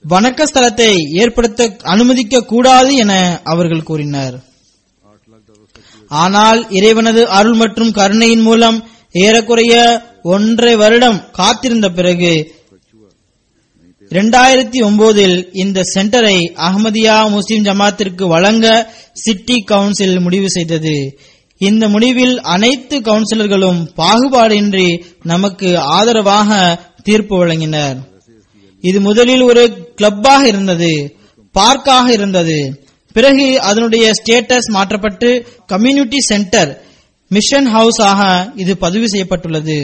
வணக்க ஸ்தலத்தை ஏற்படுத்த அனுமதிக்க கூடாது என அவர்கள் கூறினர். ஆனால் இறைவனது அருள் மற்றும் கருணையின் மூலம் ஏறக்குறைய 1.5 வருடம் காத்திருந்த பிறகு 2009 இந்த சென்டரை அஹ்மதியா முஸ்லிம் ஜமாத்திற்கு வழங்க சிட்டி கவுன்சில் முடிவு செய்தது. இந்த முடிவில் அனைத்து கவுன்சிலர்களும் பாகுபாடின்றி நமக்கு ஆதரவாக தீர்ப்பு வழங்கினர். இது முதலில் ஒரு கிளப்பாக இருந்தது, பார்க்காக இருந்தது. பிறகு அதனுடைய ஸ்டேட்டஸ் மாற்றப்பட்டு கம்யூனிட்டி சென்டர், மிஷன் ஹவுஸ் ஆக இது பதிவு செய்யப்பட்டுள்ளது.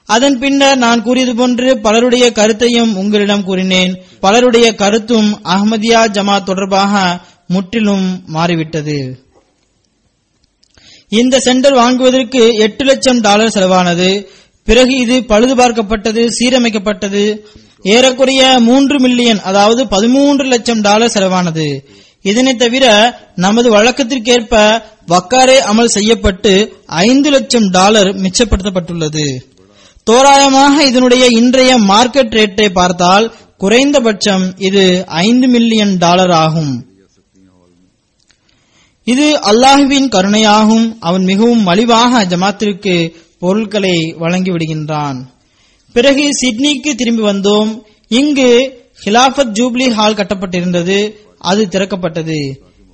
அதன் பின்னர் நான் கூறியது போன்று பலருடைய கருத்தையும் உங்களிடம் கூறினேன். பலருடைய கருத்தும் அஹ்மதியா ஜமாத் தொடர்பாக முற்றிலும் மாறிவிட்டது. இந்த சென்டர் வாங்குவதற்கு $8 லட்சம் செலவானது. பிறகு இது பழுது பார்க்கப்பட்டது, சீரமைக்கப்பட்டது. ஏறக்குறைய 3 மில்லியன், அதாவது $13 லட்சம் செலவானது. இதனை தவிர நமது வழக்கத்திற்கேற்ப வக்காரே அமல் செய்யப்பட்டு $5 லட்சம் மிச்சப்படுத்தப்பட்டுள்ளது. தோராயமாக இதனுடைய இன்றைய மார்க்கெட் ரேட்டை பார்த்தால் குறைந்தபட்சம் இது $5 மில்லியன் ஆகும். இது அல்லாஹுவின் கருணையாகும். அவன் மிகவும் மலிவாக ஜமாத்திற்கு பொருட்களை வழங்கிவிடுகின்றான். பிறகு சிட்னிக்கு திரும்பி வந்தோம். இங்கு ஹிலாஃபத் ஜூப்லி ஹால் கட்டப்பட்டிருந்தது. அது திறக்கப்பட்டது.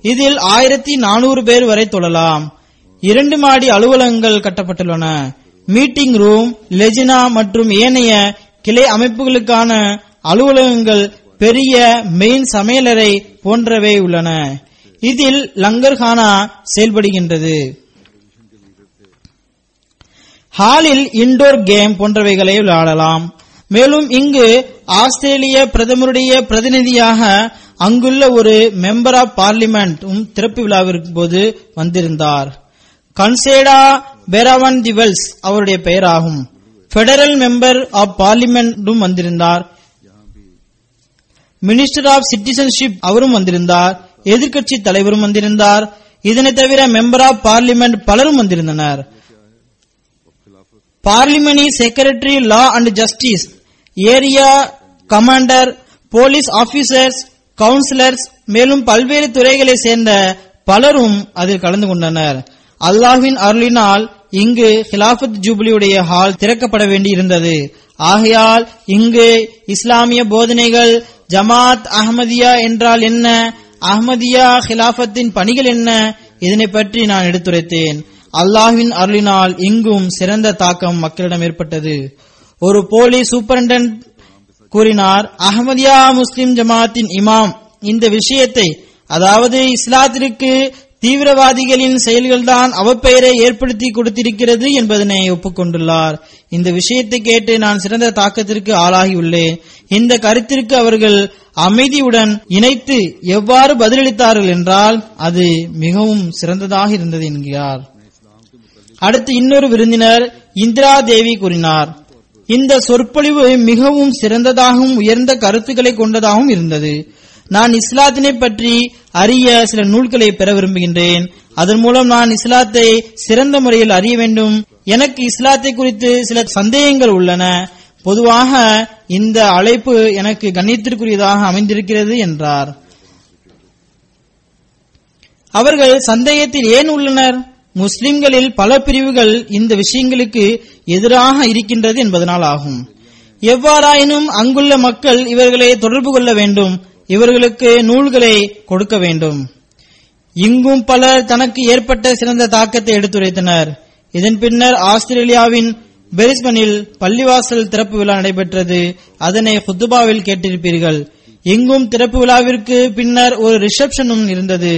இதில் 1400 பேர் வரை தொழலாம். 2 மாடி அலுவலகங்கள் கட்டப்பட்டுள்ளன. மீட்டிங் ரூம், லெஜினா மற்றும் ஏனைய கிளை அமைப்புகளுக்கான அலுவலகங்கள், பெரிய மெயின் சமையலறை போன்றவை உள்ளன. இதில் லங்கர்கானா செயல்படுகின்றது. ஹாலில் இன்டோர் கேம் போன்றவைகளை விளையாடலாம். மேலும் இங்கு ஆஸ்திரேலிய பிரதமருடைய பிரதிநிதியாக அங்குள்ள ஒரு மெம்பர் ஆஃப் பார்லிமெண்டும் திறப்பு விழாவிற்கு போது வந்திருந்தார். கன்சேடா பெராவன் தி வெல்ஸ் அவருடைய பெயராகும். பெடரல் மெம்பர் ஆஃப் பார்லிமெண்டும் வந்திருந்தார். மினிஸ்டர் ஆஃப் சிட்டிசன்ஷிப் அவரும் வந்திருந்தார். எதிர்க்கட்சி தலைவரும் வந்திருந்தார். இதனை தவிர மெம்பர் ஆஃப் பார்லிமெண்ட் பலரும் வந்திருந்தனர். Parliamentary secretary, law and justice, area commander, police officers, councillors, மேலும் பல்வேறு துறைகளை சேர்ந்த பலரும் அதில் கலந்து கொண்டனர். அல்லாஹ்வின் அருளினால் இங்கு ஹிலாஃபத் ஜூபிலியுடைய ஹால் திறக்கப்பட வேண்டி இருந்தது. ஆகையால் இங்கு இஸ்லாமிய போதனைகள், ஜமாத் அஹ்மதியா என்றால் என்ன, அஹ்மதியா ஹிலாஃபத்தின் பணிகள் என்ன, இதனை பற்றி நான் எடுத்துரைத்தேன். அல்லாஹ்வின் அருளினால் இங்கும் சிறந்த தாக்கம் மக்களிடம் ஏற்பட்டது. ஒரு போலீஸ் சூப்பரண்டன்ட் கூறினார், அஹ்மதியா முஸ்லிம் ஜமாத்தின் இமாம் இந்த விஷயத்தை, அதாவது இஸ்லாத்திற்கு தீவிரவாதிகளின் செயல்கள்தான் அவப்பெயரை ஏற்படுத்தி கொடுத்திருக்கிறது என்பதனை ஒப்புக்கொண்டுள்ளார். இந்த விஷயத்தை கேட்டு நான் சிறந்த தாக்கத்திற்கு ஆளாகியுள்ளேன். இந்த கருத்திற்கு அவர்கள் அமைதியுடன் இணைத்து எவ்வாறு பதிலளித்தார்கள் என்றால் அது மிகவும் சிறந்ததாக இருந்தது என்கிறார். அடுத்து இன்னொரு விருந்தினர் இந்திரா தேவி கூறினார், இந்த சொற்பொழிவு மிகவும் சிறந்ததாகவும் உயர்ந்த கருத்துக்களை கொண்டதாகவும் இருந்தது. நான் இஸ்லாத்தினை பற்றி அறிய சில நூல்களை பெற விரும்புகின்றேன். அதன் மூலம் நான் இஸ்லாத்தை சிறந்த முறையில் அறிய வேண்டும். எனக்கு இஸ்லாத்தை குறித்து சில சந்தேகங்கள் உள்ளன. பொதுவாக இந்த அழைப்பு எனக்கு கண்ணியத்திற்குரியதாக அமைந்திருக்கிறது என்றார். அவர்கள் சந்தேகத்தில் ஏன் உள்ளனர்? முஸ்லிம்களில் பல பிரிவுகள் இந்த விஷயங்களுக்கு எதிராக இருக்கின்றது என்பதனால் ஆகும். எவ்வாறாயினும் அங்குள்ள மக்கள் இவர்களை தொடர்பு கொள்ள வேண்டும், இவர்களுக்கு நூல்களை கொடுக்க வேண்டும். இங்கும் பலர் தனக்கு ஏற்பட்ட சிறந்த தாக்கத்தை எடுத்துரைத்தனர். இதன் பின்னர் ஆஸ்திரேலியாவின் பிரிஸ்பனில் பள்ளிவாசல் திறப்பு விழா நடைபெற்றது. அதனை குத்துபாவில் கேட்டிருப்பீர்கள். இங்கும் திறப்பு விழாவிற்கு பின்னர் ஒரு ரிசப்ஷனும் இருந்தது.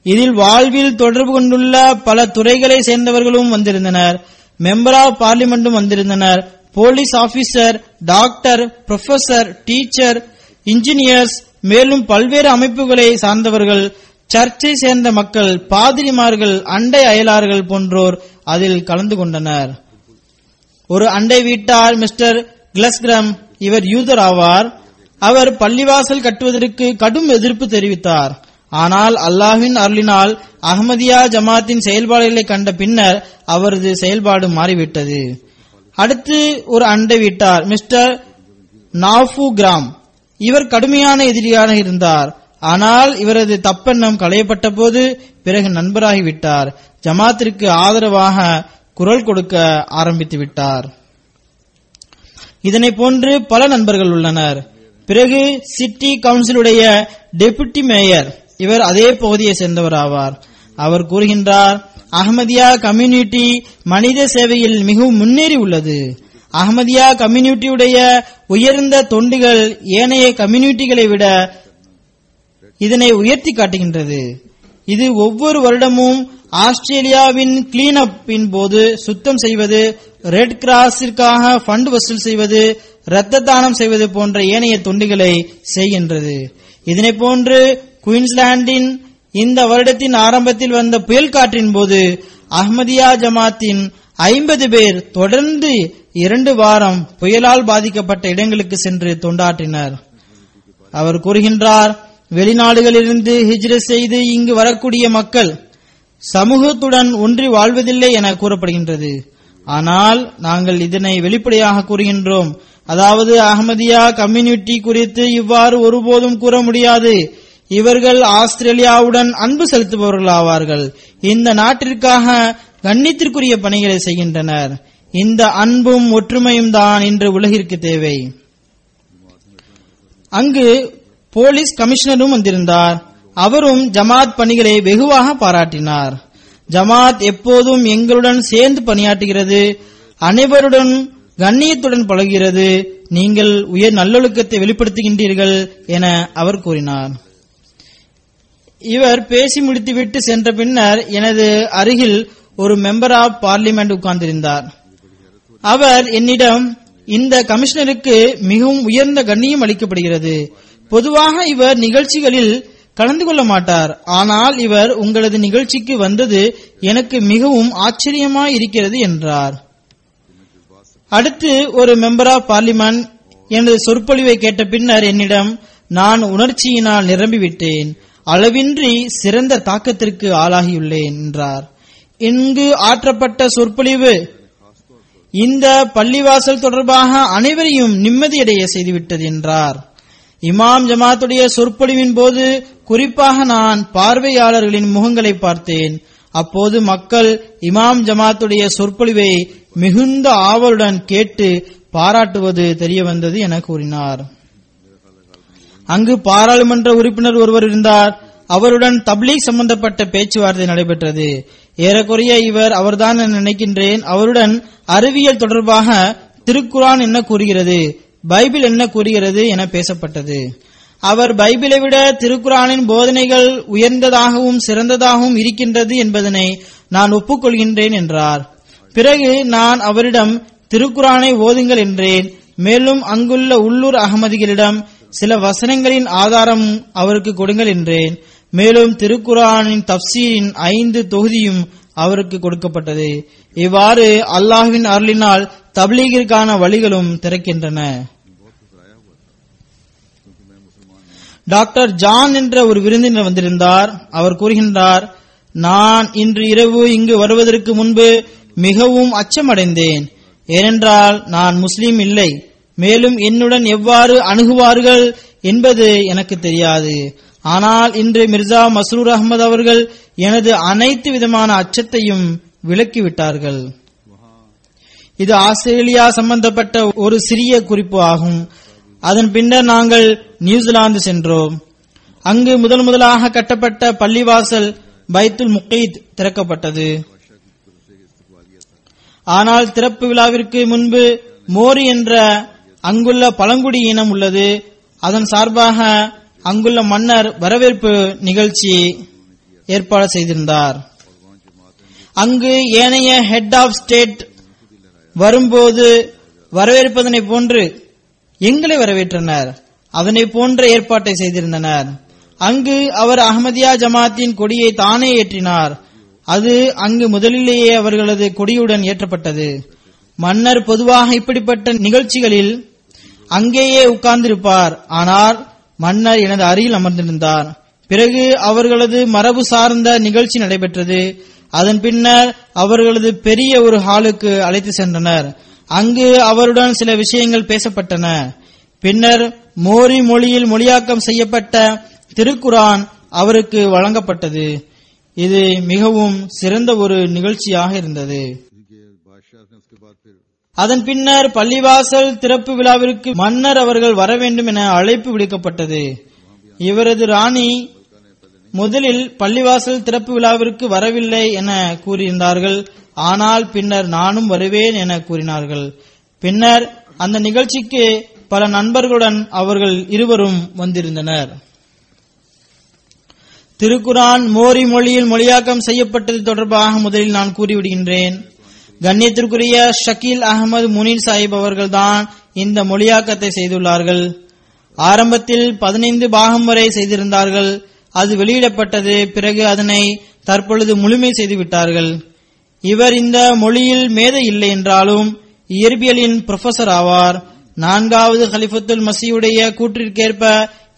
இதில் வாழ்வில் தொடர்பு கொண்டுள்ள பல துறைகளை சேர்ந்தவர்களும் வந்திருந்தனர். மெம்பர் ஆஃப் பார்லிமெண்டும் வந்திருந்தனர். Police officer, doctor, professor, teacher, engineers, மேலும் பல்வேறு அமைப்புகளை சார்ந்தவர்கள், சர்ச்சை சேர்ந்த மக்கள், பாதிரிமார்கள், அண்டை அயலார்கள் போன்றோர் அதில் கலந்து கொண்டனர். ஒரு அண்டை வீட்டார் மிஸ்டர் கிளஸ்கிரம், இவர் யூதர் ஆவார். அவர் பள்ளிவாசல் கட்டுவதற்கு கடும் எதிர்ப்பு தெரிவித்தார். ஆனால் அல்லாஹ்வின் அருளினால் அஹ்மதியா ஜமாத்தின் செயல்பாடுகளை கண்ட பின்னர் அவரது செயல்பாடு மாறிவிட்டது. அடுத்து ஒரு அண்டை வீட்டார் மிஸ்டர் நாஃபு கிராம், இவர் கடுமையான எதிரியாக இருந்தார். ஆனால் இவரது தப்பெண்ணம் களையப்பட்ட போது பிறகு நண்பராகிவிட்டார். ஜமாத்திற்கு ஆதரவாக குரல் கொடுக்க ஆரம்பித்து விட்டார். இதனை போன்று பல நண்பர்கள் உள்ளனர். பிறகு சிட்டி கவுன்சிலுடைய டெபுட்டி மேயர், இவர் அதே பகுதியை சேர்ந்தவர் ஆவார். அவர் கூறுகின்றார், அஹ்மதியா கம்யூனிட்டி மனித சேவையில் மிகவும் முன்னேறி உள்ளது. அஹ்மதியா கம்யூனிட்டியுடைய உயர்ந்த தொண்டுகள் ஏனைய கம்யூனிட்டிகளை விட இதனை உயர்த்தி காட்டுகின்றது. இது ஒவ்வொரு வருடமும் ஆஸ்திரேலியாவின் கிளீன் அப்பின் போது சுத்தம் செய்வது, ரெட் கிராஸிற்காக ஃபண்ட் வசூல் செய்வது, இரத்த தானம் செய்வது போன்ற ஏனைய தொண்டுகளை செய்கின்றது. இதனை போன்று குயின்ஸ்லாண்டின் இந்த வருடத்தின் ஆரம்பத்தில் வந்த புயல் காற்றின் போது அஹ்மதியா ஜமாத்தின் 50 பேர் தொடர்ந்து 2 வாரம் புயலால் பாதிக்கப்பட்ட இடங்களுக்கு சென்று தொண்டாற்றினர். அவர் கூறுகின்றார், வெளிநாடுகளிலிருந்து ஹிஜ்ரத் செய்து இங்கு வரக்கூடிய மக்கள் சமூகத்துடன் ஒன்றி வாழ்வதில்லை என கூறப்படுகின்றது. ஆனால் நாங்கள் இதனை வெளிப்படையாக கூறுகின்றோம். அதாவது அஹ்மதியா கம்யூனிட்டி குறித்து இவ்வாறு ஒருபோதும் கூற முடியாது. இவர்கள் ஆஸ்திரேலியாவுடன் அன்பு செலுத்துபவர்கள் ஆவார்கள். இந்த நாட்டிற்காக கண்ணியத்திற்குரிய பணிகளை செய்கின்றனர். இந்த அன்பும் ஒற்றுமையும் தான் இன்று உலகிற்கு தேவை. அங்கு போலீஸ் கமிஷனரும் வந்திருந்தார். அவரும் ஜமாத் பணிகளை வெகுவாக பாராட்டினார். ஜமாத் எப்போதும் எங்களுடன் சேர்ந்து பணியாற்றுகிறது, அனைவருடன் கண்ணியத்துடன் பழகிறது, நீங்கள் உயர் நல்லொழுக்கத்தை வெளிப்படுத்துகின்றீர்கள் என அவர் கூறினார். இவர் பேசி முடித்துவிட்டு சென்ற பின்னர் எனது அருகில் ஒரு மெம்பர் ஆஃப் பார்லிமெண்ட் உட்கார்ந்திருந்தார். அவர் என்னிடம், இந்த கமிஷனருக்கு மிகவும் உயர்ந்த கண்ணியம் அளிக்கப்படுகிறது. பொதுவாக இவர் நிகழ்ச்சிகளில் கலந்து கொள்ள மாட்டார். ஆனால் இவர் உங்களது நிகழ்ச்சிக்கு வந்தது எனக்கு மிகவும் ஆச்சரியமாய் இருக்கிறது என்றார். அடுத்து ஒரு மெம்பர் ஆஃப் பார்லிமெண்ட் எனது சொற்பொழிவை கேட்ட பின்னர் என்னிடம், நான் உணர்ச்சியினால் நிரம்பிவிட்டேன், அளவின்றி சிறந்த தாக்கத்திற்கு ஆளாகியுள்ளேன் என்றார். இங்கு ஆற்றப்பட்ட சொற்பொழிவு இந்த பள்ளிவாசல் தொடர்பாக அனைவரையும் நிம்மதியடைய செய்துவிட்டது என்றார். இமாம் ஜமாத்துடைய சொற்பொழிவின் போது குறிப்பாக நான் பார்வையாளர்களின் முகங்களை பார்த்தேன். அப்போது மக்கள் இமாம் ஜமாத்துடைய சொற்பொழிவை மிகுந்த ஆவலுடன் கேட்டு பாராட்டுவது தெரிய வந்தது என கூறினார். அங்கு பாராளுமன்ற உறுப்பினர் ஒருவர் இருந்தார். அவருடன் தப்லீக் சம்பந்தப்பட்ட பேச்சுவார்த்தை நடைபெற்றது. ஏறக்குறைய இவர் அவர்தான் என நினைக்கின்றேன். அவருடன் அறிவியல் தொடர்பாக திருக்குரான் என்ன கூறுகிறது, பைபிள் என்ன கூறுகிறது என பேசப்பட்டது. அவர் பைபிளை விட திருக்குரானின் போதனைகள் உயர்ந்ததாகவும் சிறந்ததாகவும் இருக்கின்றது என்பதனை நான் ஒப்புக்கொள்கின்றேன் என்றார். பிறகு நான் அவரிடம் திருக்குரானை ஓதுங்கள் என்றேன். மேலும் அங்குள்ள உள்ளூர் அகமதிகளிடம் சில வசனங்களின் ஆதாரம் அவருக்கு கொடுங்கள் என்றேன். மேலும் திருக்குரானின் தப்சீரின் 5 தொகுதியும் அவருக்கு கொடுக்கப்பட்டது. இவ்வாறு அல்லாஹ்வின் அருளினால் தப்லீகிற்கான வழிகளும் திறக்கின்றன. டாக்டர் ஜான் என்ற ஒரு விருந்தினர் வந்திருந்தார். அவர் கூறுகின்றார், நான் இன்று இரவு இங்கு வருவதற்கு முன்பு மிகவும் அச்சமடைந்தேன். ஏனென்றால் நான் முஸ்லீம் இல்லை. மேலும் என்னுடன் எவ்வாறு அணுகுவார்கள் என்பது எனக்கு தெரியாது. ஆனால் இன்று மிர்சா மஸ்ரூர் அஹமது அவர்கள் எனது அனைத்து விதமான அச்சத்தையும் விலக்கிவிட்டார்கள். இது ஆஸ்திரேலியா சம்பந்தப்பட்ட ஒரு சிறிய குறிப்பு ஆகும். அதன் பின்னர் நாங்கள் நியூசிலாந்து சென்றோம். அங்கு முதலாக கட்டப்பட்ட பள்ளிவாசல் பைத்துல் முகீத் திறக்கப்பட்டது. ஆனால் திறப்பு விழாவிற்கு முன்பு மோரி என்ற அங்குள்ள பழங்குடி இனம் உள்ளது. அதன் சார்பாக அங்குள்ள மன்னர் வரவேற்பு நிகழ்ச்சி ஏற்பாடு செய்திருந்தார். அங்கு ஏனைய ஹெட் ஆஃப் ஸ்டேட் வரும்போது வரவேற்பதனை போன்று எங்களை வரவேற்றனர். அதனை போன்ற ஏற்பாட்டை செய்திருந்தனர். அங்கு அவர் அஹமதியா ஜமாத்தின் கொடியை தானே ஏற்றினார். அது அங்கு முதலிலேயே அவர்களது கொடியுடன் ஏற்றப்பட்டது. மன்னர் பொதுவாக இப்படிப்பட்ட நிகழ்ச்சிகளில் அங்கேயே உட்கார்ந்திருப்பார். ஆனால் மன்னர் எனது அருகில் அமர்ந்திருந்தார். பிறகு அவர்களது மரபு சார்ந்த நிகழ்ச்சி நடைபெற்றது. அதன் பின்னர் அவர்களது பெரிய ஒரு ஹாலுக்கு அழைத்து சென்றனர். அங்கு அவருடன் சில விஷயங்கள் பேசப்பட்டன. பின்னர் மோரி மொழியில் மொழியாக்கம் செய்யப்பட்ட திருக்குரான் அவருக்கு வழங்கப்பட்டது. இது மிகவும் சிறந்த ஒரு நிகழ்ச்சியாக இருந்தது. அதன் பின்னர் பள்ளிவாசல் திறப்பு விழாவிற்கு மன்னர் அவர்கள் வர வேண்டும் என அழைப்பு விடுக்கப்பட்டது. இவரது ராணி முதலில் பள்ளிவாசல் திறப்பு விழாவிற்கு வரவில்லை என கூறியிருந்தார்கள். ஆனால் பின்னர் நானும் வருவேன் என கூறினார்கள். பின்னர் அந்த நிகழ்ச்சிக்கு பல நண்பர்களுடன் அவர்கள் இருவரும் வந்திருந்தனர். திருக்குரான் மோரி மொழியில் மொழியாக்கம் செய்யப்பட்டது தொடர்பாக முதலில் நான் கூறிவிடுகின்றேன். கண்ணியத்திற்குரிய ஷக்கீல் அகமது முனீர் சாஹிப் அவர்கள்தான் இந்த மொழியாக்கத்தை செய்துள்ளார்கள். ஆரம்பத்தில் 15 பாகம் வரை செய்திருந்தார்கள். அது வெளியிடப்பட்டது. பிறகு அதனை தற்பொழுது முழுமை செய்துவிட்டார்கள். இவர் இந்த மொழியில் மேதை இல்லை என்றாலும் இயற்பியலின் புரொஃபசர் ஆவார். 4வது கலிஃபத்துல் மசீஹுடைய கூற்றிற்கேற்ப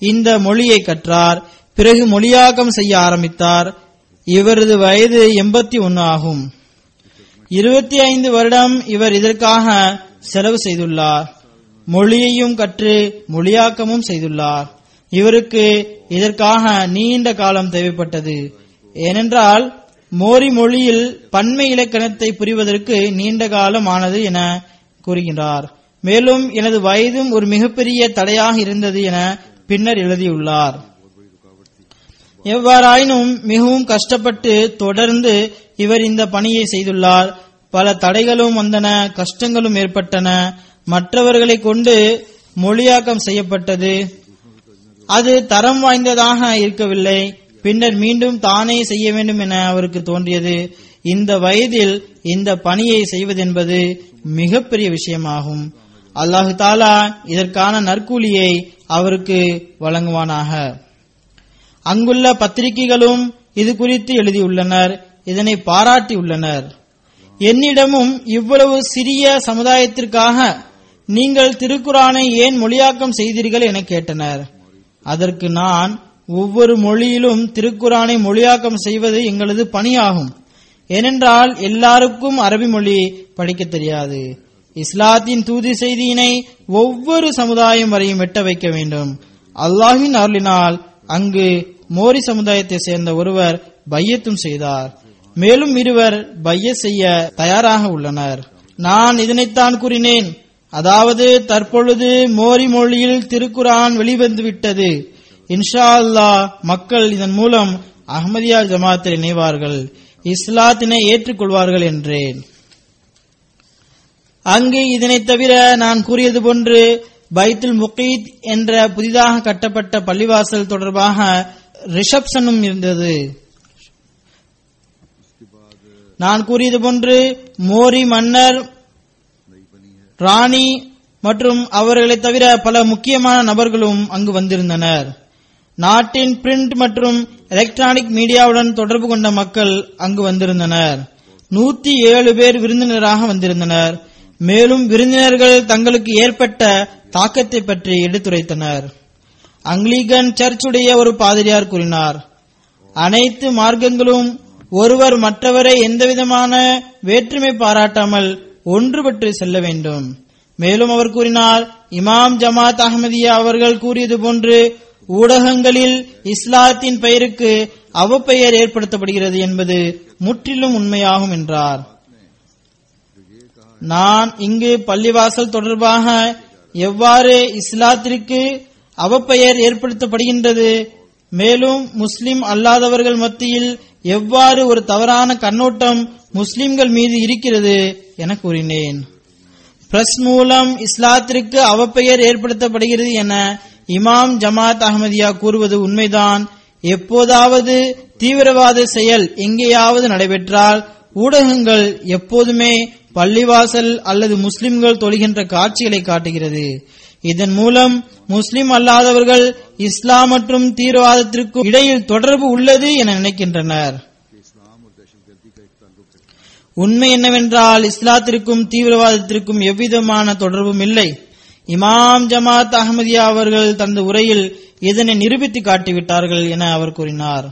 இந்த மொழியை கற்றார். பிறகு மொழியாக்கம் செய்ய ஆரம்பித்தார். இவரது வயது 81 ஆகும். 25 வருடம் இவர் இதற்காக செலவு செய்துள்ளார். மொழியையும் கற்று மொழியாக்கமும் செய்துள்ளார். இவருக்கு இதற்காக நீண்ட காலம் தேவைப்பட்டது. ஏனென்றால் மோரி மொழியில் பன்மை இலக்கணத்தை புரிவதற்கு நீண்ட காலம் ஆனது என கூறுகிறார். மேலும் எனது வயதும் ஒரு மிகப்பெரிய தடையாக இருந்தது என பின்னர் எழுதியுள்ளார். எவ்வாறாயினும் மிகவும் கஷ்டப்பட்டு தொடர்ந்து இவர் இந்த பணியை செய்துள்ளார். பல தடைகளும் வந்தன, கஷ்டங்களும் ஏற்பட்டன. மற்றவர்களை கொண்டு மொழியாக்கம் செய்யப்பட்டது. அது தரம் வாய்ந்ததாக இருக்கவில்லை. பின்னர் மீண்டும் தானே செய்ய வேண்டும் என அவருக்கு தோன்றியது. இந்த வயதில் இந்த பணியை செய்வதென்பது மிகப்பெரிய விஷயமாகும். அல்லாஹு தாலா இதற்கான நற்கூலியை அவருக்கு வழங்குவானாக. அங்குள்ள பத்திரிகைகளும் இது குறித்து எழுதியுள்ளனர், இதனை பாராட்டியுள்ளனர். என்னிடமும் இவ்வளவு சிறிய சமுதாயத்திற்காக நீங்கள் திருக்குரானை ஏன் மொழியாக்கம் செய்தீர்கள் என கேட்டனர். அதற்கு நான், ஒவ்வொரு மொழியிலும் திருக்குரானை மொழியாக்கம் செய்வது எங்களது பணியாகும். ஏனென்றால் எல்லாருக்கும் அரபி மொழி படிக்க தெரியாது. இஸ்லாத்தின் தூது செய்தியினை ஒவ்வொரு சமுதாயம் வரையும் எட்ட வைக்க வேண்டும். அல்லாஹ்வின் அருளினால் அங்கு மோரி சமுதாயத்தை சேர்ந்த ஒருவர் பையத்தும் செய்தார். மேலும் இருவர் பையத் செய்ய தயாராக உள்ளனர். நான் இதனைத்தான் கூறினேன். அதாவது தற்பொழுது மோரி மொழியில் திருக்குரான் வெளிவந்துவிட்டது. இன்ஷா அல்லாஹ் மக்கள் இதன் மூலம் அஹ்மதியா ஜமாத்தில் இணைவார்கள், இஸ்லாத்தினை ஏற்றுக்கொள்வார்கள் என்றேன். அங்கு இதனை தவிர நான் கூறியது போன்று பைத்துல் முகீத் என்ற புதிதாக கட்டப்பட்ட பள்ளிவாசல் தொடர்பாக ரிசப்ஷனும் இருந்தது. நான் கூறியது போன்று மோரி மன்னர், ராணி மற்றும் அவர்களை தவிர பல முக்கியமான நபர்களும் அங்கு வந்திருந்தனர். நாட்டின் பிரிண்ட் மற்றும் எலக்ட்ரானிக் மீடியாவுடன் தொடர்பு கொண்ட மக்கள் அங்கு வந்திருந்தனர். 107 பேர் விருந்தினராக வந்திருந்தனர். மேலும் விருந்தினர்கள் தங்களுக்கு ஏற்பட்ட தாக்கத்தை பற்றி எடுத்துரைத்தனர். அங்கிலிகன் சர்ச்சுடைய ஒரு பாதிரியார் கூறினார், அனைத்து மார்க்கங்களும் ஒருவர் மற்றவரை எந்தவிதமான வேற்றுமை பாராட்டாமல் ஒன்றுபட்டு செல்ல வேண்டும். மேலும் அவர் கூறினார், இமாம் ஜமாத் அஹ்மதியா அவர்கள் கூறியது போன்று ஊடகங்களில் இஸ்லாத்தின் பெயருக்கு அவப்பெயர் ஏற்படுத்தப்படுகிறது என்பது முற்றிலும் உண்மையாகும் என்றார். நான் இங்கு பள்ளிவாசல் தொடர்பாக எவ்வாறு இஸ்லாத்திற்கு அவப்பெயர் ஏற்படுத்தப்படுகின்றது, மேலும் முஸ்லிம் அல்லாதவர்கள் மத்தியில் எவ்வாறு ஒரு தவறான கண்ணோட்டம் முஸ்லிம்கள் மீது இருக்கிறது என கூறினேன். பிரஸ் மூலம் இஸ்லாத்திற்கு அவப்பெயர் ஏற்படுத்தப்படுகிறது என இமாம் ஜமாத் அஹ்மதியா கூறுவது உண்மைதான். எப்போதாவது தீவிரவாத செயல் எங்கேயாவது நடைபெற்றால் ஊடகங்கள் எப்போதுமே பள்ளிவாசல் அல்லது முஸ்லிம்கள் தொழுகின்ற காட்சிகளை காட்டுகிறது. இதன் மூலம் முஸ்லிம் அல்லாதவர்கள் இஸ்லாம் மற்றும் தீவிரவாதத்திற்கு இடையில் தொடர்பு உள்ளது என நினைக்கின்றனர். உண்மை என்னவென்றால் இஸ்லாத்திற்கும் தீவிரவாதத்திற்கும் எவ்விதமான தொடர்பும் இல்லை. இமாம் ஜமாத் அஹ்மதியா அவர்கள் தனது உரையில் இதனை நிரூபித்து காட்டிவிட்டார்கள் என அவர் கூறினார்.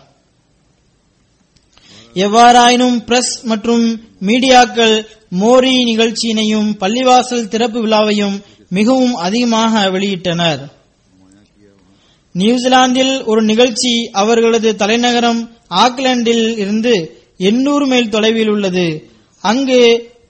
எவ்வாறாயினும் பிரஸ் மற்றும் மீடியாக்கள் மோரி நிகழ்ச்சியினையும் பள்ளிவாசல் திறப்பு விழாவையும் மிகவும் அதிகமாக வெளியிட்டனர். நியூசிலாந்தில் ஒரு நிகழ்ச்சி அவர்களது தலைநகரம் ஆக்லாந்தில் இருந்து 800 மைல் தொலைவில் உள்ளது. அங்கு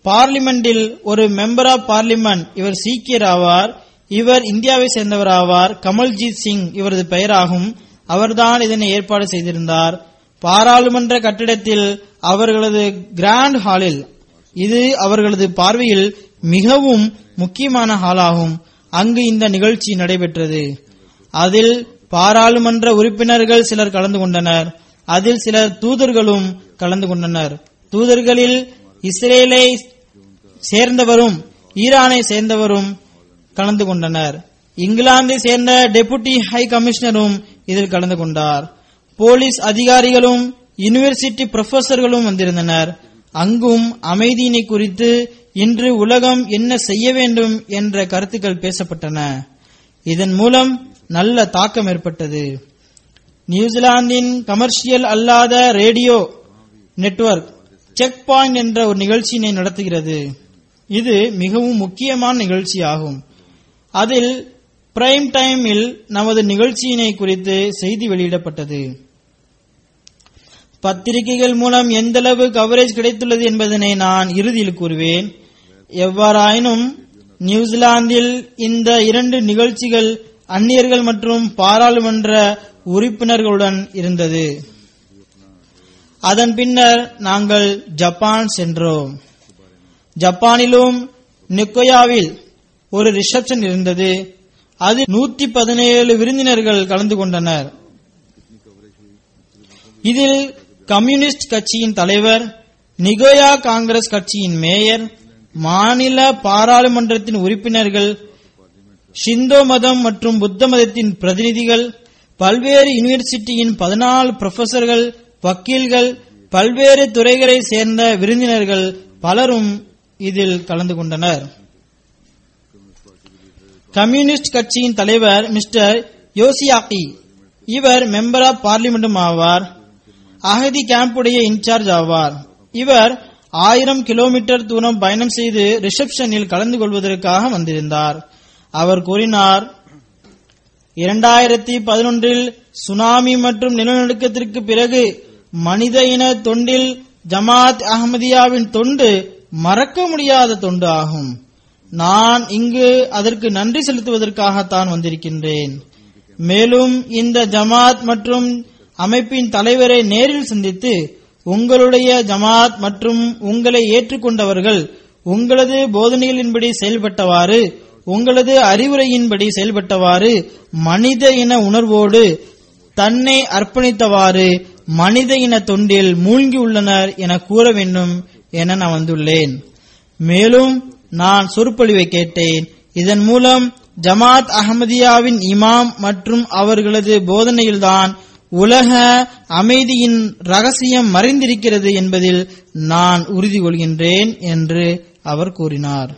பார்லிமெண்டில் ஒரு மெம்பர் ஆஃப் பார்லிமெண்ட், இவர் சீக்கியர் ஆவார், இவர் இந்தியாவை சேர்ந்தவர் ஆவார், கமல்ஜீத் சிங் இவரது பெயராகும். அவர்தான் இதனை ஏற்பாடு செய்திருந்தார். பாராளுமன்ற கட்டிடத்தில் அவர்களது கிராண்ட் ஹாலில், இது அவர்களது பார்வையில் மிகவும் முக்கியமான ஹாலாகும். அங்கு இந்த நிகழ்ச்சி நடைபெற்றது. அதில் பாராளுமன்ற உறுப்பினர்கள் சிலர் கலந்து கொண்டனர். அதில் சிலர் தூதர்களும் கலந்து கொண்டனர். தூதர்களில் இஸ்ரேலை சேர்ந்தவரும் ஈரானை சேர்ந்தவரும் கலந்து கொண்டனர். இங்கிலாந்தை சேர்ந்த டெபுட்டி ஹை கமிஷனரும் இதில் கலந்து கொண்டார். போலீஸ் அதிகாரிகளும் யூனிவர்சிட்டி புரொஃபசர்களும் வந்திருந்தனர். அங்கும் அமைதியினை குறித்து இன்று உலகம் என்ன செய்ய வேண்டும் என்ற கருத்துக்கள் பேசப்பட்டன. இதன் மூலம் நல்ல தாக்கம் ஏற்பட்டது. நியூசிலாந்தின் கமர்ஷியல் அல்லாத ரேடியோ நெட்வொர்க் செக் பாயிண்ட் என்ற ஒரு நிகழ்ச்சியினை நடத்துகிறது. இது மிகவும் முக்கியமான நிகழ்ச்சியாகும். அதில் பிரைம் டைமில் நமது நிகழ்ச்சியினை குறித்து செய்தி வெளியிடப்பட்டது. பத்திரிகைகள் மூலம் எந்தளவு கவரேஜ் கிடைத்துள்ளது என்பதனை நான் இறுதியில் கூறுவேன். எவ்வாறாயினும் நியூசிலாந்தில் இந்த 2 நிகழ்ச்சிகள் அந்நியர்கள் மற்றும் பாராளுமன்ற உறுப்பினர்களுடன் இருந்தது. அதன் பின்னர் நாங்கள் ஜப்பான் சென்றோம். ஜப்பானிலும் நிக்கோயாவில் ஒரு ரிசப்ஷன் இருந்தது. அதில் 117 விருந்தினர்கள் கலந்து கொண்டனர். இதில் கம்யூனிஸ்ட் கட்சியின் தலைவர், நிகோயா காங்கிரஸ் கட்சியின் மேயர், மாநில பாராளுமன்றத்தின் உறுப்பினர்கள், ஷிந்தோ மதம் மற்றும் புத்த மதத்தின் பிரதிநிதிகள், பல்வேறு யூனிவர்சிட்டியின் 14 புரொஃபசர்கள், வக்கீல்கள், பல்வேறு துறைகளை சேர்ந்த விருந்தினர்கள் பலரும் இதில் கலந்து கொண்டனர். கம்யூனிஸ்ட் கட்சியின் தலைவர் மிஸ்டர் யோசியாக்கி, இவர் மெம்பர் ஆஃப் பார்லிமெண்டும் ஆவார். அகதி கேம்புடைய இன்சார்ஜ் ஆவார். இவர் 1000 கிலோமீட்டர் தூரம் பயணம் செய்து ரிசப்ஷனில் கலந்து கொள்வதற்காக வந்திருந்தார். அவர் கூறினார், 2011 சுனாமி மற்றும் நிலநடுக்கத்திற்கு பிறகு மனித இன தொண்டில் ஜமாத் அஹ்மதியாவின் தொண்டு மறக்க முடியாத தொண்டு ஆகும். நான் இங்கு அதற்கு நன்றி செலுத்துவதற்காகத்தான் வந்திருக்கின்றேன். மேலும் இந்த ஜமாத் மற்றும் அமைப்பின் தலைவரை நேரில் சந்தித்து உங்களுடைய ஜமாத் மற்றும் உங்களை ஏற்றுக்கொண்டவர்கள் உங்களது போதனைகளின்படி செயல்பட்டவாறு, உங்களது அறிவுரையின்படி செயல்பட்டவாறு, மனித இன உணர்வோடு தன்னை அர்ப்பணித்தவாறு மனித இன தொண்டில் மூழ்கியுள்ளனர் என கூற வேண்டும் என நான் வந்துள்ளேன். மேலும் நான் சொற்பொழிவை கேட்டேன். இதன் மூலம் ஜமாத் அஹ்மதியாவின் இமாம் மற்றும் அவர்களது போதனையில்தான் உலக அமைதியின் ரகசியம் மறைந்திருக்கிறது என்பதில் நான் உறுதி கொள்கின்றேன் என்று அவர் கூறினார்.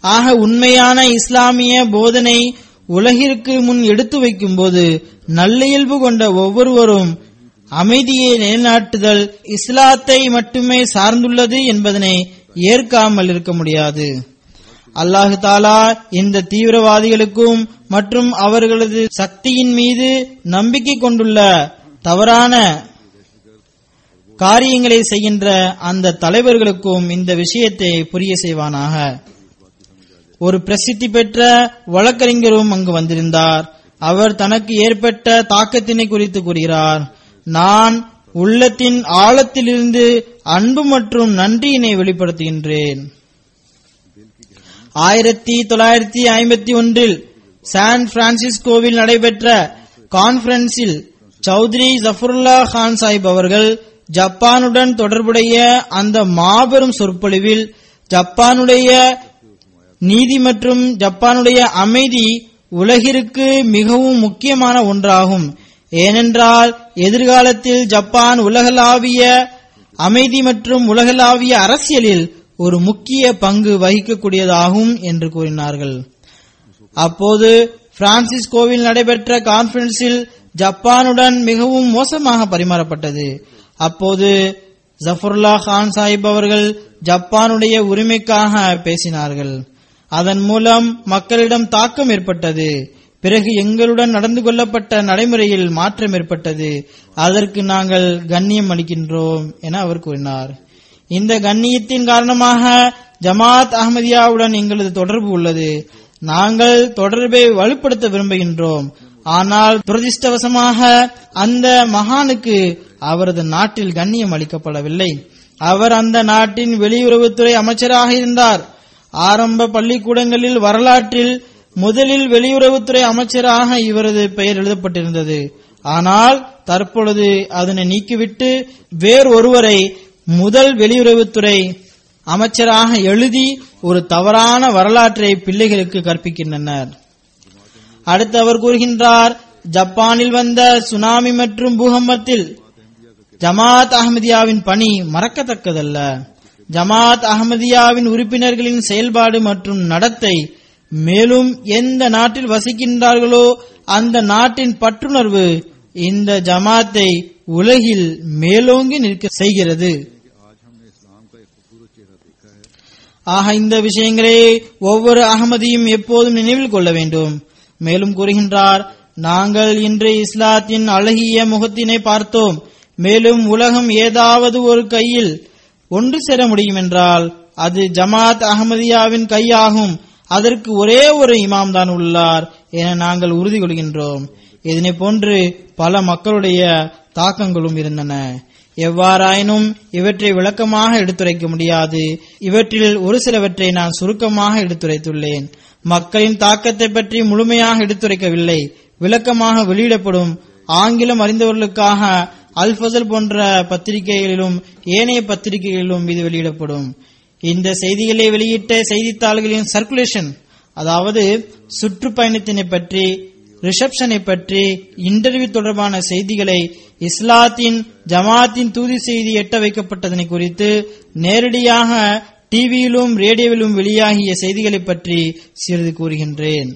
ஆக உண்மையான இஸ்லாமிய போதனை உலகிற்கு முன் எடுத்து வைக்கும் போது நல்லியல்பு கொண்ட ஒவ்வொருவரும் அமைதியை நிலைநாட்டுதல் இஸ்லாத்தை மட்டுமே சார்ந்துள்ளது என்பதனை ஏற்காமல் இருக்க முடியாது. அல்லாஹு தாலா இந்த தீவிரவாதிகளுக்கும் மற்றும் அவர்களது சக்தியின் மீது நம்பிக்கை கொண்டுள்ள தவறான காரியங்களை செய்கின்ற அந்த தலைவர்களுக்கும் இந்த விஷயத்தை புரிய செய்வானாக. ஒரு பிரசித்தி பெற்ற வழக்கறிஞரும் அங்கு வந்திருந்தார். அவர் தனக்கு ஏற்பட்ட தாக்கத்தினை குறித்து கூறுகிறார். நான் உள்ளத்தின் ஆழத்திலிருந்து அன்பு மற்றும் நன்றியினை வெளிப்படுத்துகின்றேன். 1951 சான் பிரான்சிஸ்கோவில் நடைபெற்ற கான்பரன்ஸில் சௌத்ரி ஜஃபருல்லா கான் சாஹிப் அவர்கள் ஜப்பானுடன் தொடர்புடைய அந்த மாபெரும் சொற்பொழிவில் ஜப்பானுடைய நீதி மற்றும் ஜப்பானுடைய அமைதி உலகிற்கு மிகவும் முக்கியமான ஒன்றாகும். ஏனென்றால் எதிர்காலத்தில் ஜப்பான் உலகளாவிய அமைதி மற்றும் உலகளாவிய அரசியலில் ஒரு முக்கிய பங்கு வகிக்கக்கூடியதாகும் என்று கூறினார்கள். அப்போது பிரான்சிஸ்கோவில் நடைபெற்ற கான்பரன்ஸில் ஜப்பானுடன் மிகவும் மோசமாக பரிமாறப்பட்டது. அப்போது ஜஃபருல்லா கான் சாஹிப் அவர்கள் ஜப்பானுடைய உரிமைக்காக பேசினார்கள். அதன் மூலம் மக்களிடம் தாக்கம் ஏற்பட்டது. பிறகு எங்களுடன் நடந்து கொள்ளப்பட்ட நடைமுறையில் மாற்றம் ஏற்பட்டது. அதற்கு நாங்கள் கண்ணியம் அளிக்கின்றோம் என அவர் கூறினார். இந்த கண்ணியத்தின் காரணமாக ஜமாத் அஹ்மதியாவுடன் எங்களது தொடர்பு உள்ளது. நாங்கள் தொடர்பை வலுப்படுத்த விரும்புகின்றோம். ஆனால் துரதிர்ஷ்டவசமாக அந்த மகானுக்கு அவரது நாட்டில் கண்ணியம் அளிக்கப்படவில்லை. அவர் அந்த நாட்டின் வெளியுறவுத்துறை அமைச்சராக இருந்தார். ஆரம்ப பள்ளிக்கூடங்களில் வரலாற்றில் முதலில் வெளியுறவுத்துறை அமைச்சராக இவரது பெயர் எழுதப்பட்டிருந்தது. ஆனால் தற்பொழுது அதனை நீக்கிவிட்டு வேறொருவரை முதல் வெளியுறவுத்துறை அமைச்சராக எழுதி ஒரு தவறான வரலாற்றை பிள்ளைகளுக்கு கற்பிக்கின்றனர். அடுத்து அவர் கூறுகின்றார், ஜப்பானில் வந்த சுனாமி மற்றும் பூகம்பத்தில் ஜமாத் அஹ்மதியாவின் பணி மறக்கத்தக்கதல்ல. ஜமாத் அஹ்மதியாவின் உறுப்பினர்களின் செயல்பாடு மற்றும் நடத்தை, மேலும் எந்த நாட்டில் வசிக்கின்றார்களோ அந்த நாட்டின் பற்றுணர்வு இந்த ஜமாத்தை உலகில் மேலோங்கி நிற்க செய்கிறது. ஆக இந்த விஷயங்களை ஒவ்வொரு அகமதியும் எப்போதும் நினைவில் கொள்ள வேண்டும். மேலும் கூறுகின்றார், நாங்கள் இன்று இஸ்லாத்தின் அழகிய முகத்தினை பார்த்தோம். மேலும் உலகம் ஏதாவது ஒரு கையில் ஒன்று சேர முடியும் என்றால் அது ஜமாத் அஹ்மதியாவின் கையாகும். அதற்கு ஒரே ஒரு இமாம் தான் உள்ளார் என நாங்கள் உறுதி கொள்கின்றோம். இதனை போன்று பல மக்களுடைய தாக்கங்களும் இருந்தன. எவ்வாறாயினும் இவற்றை விளக்கமாக எடுத்துரைக்க முடியாது. இவற்றில் ஒரு சிலவற்றை நான் சுருக்கமாக எடுத்துரைத்துள்ளேன். மக்களின் தாக்கத்தை பற்றி முழுமையாக எடுத்துரைக்கவில்லை. விளக்கமாக வெளியிடப்படும் ஆங்கிலம் அறிந்தவர்களுக்காக அல் ஃபசல் போன்ற பத்திரிகைகளிலும் ஏனைய பத்திரிகைகளிலும் இது வெளியிடப்படும். இந்த செய்திகளை வெளியிட்ட செய்தித்தாள்களின் சர்க்குலேஷன், அதாவது சுற்றுப்பயணத்தினை பற்றி, ரிசப்ஷனை பற்றி, இன்டர்வியூ தொடர்பான செய்திகளை, இஸ்லாத்தின் ஜமாத்தின் தூதி செய்தி எட்ட வைக்கப்பட்டதனை குறித்து, நேரடியாக டிவியிலும் ரேடியோவிலும் வெளியாகிய செய்திகளை பற்றி சிறிது கூறுகின்றேன்.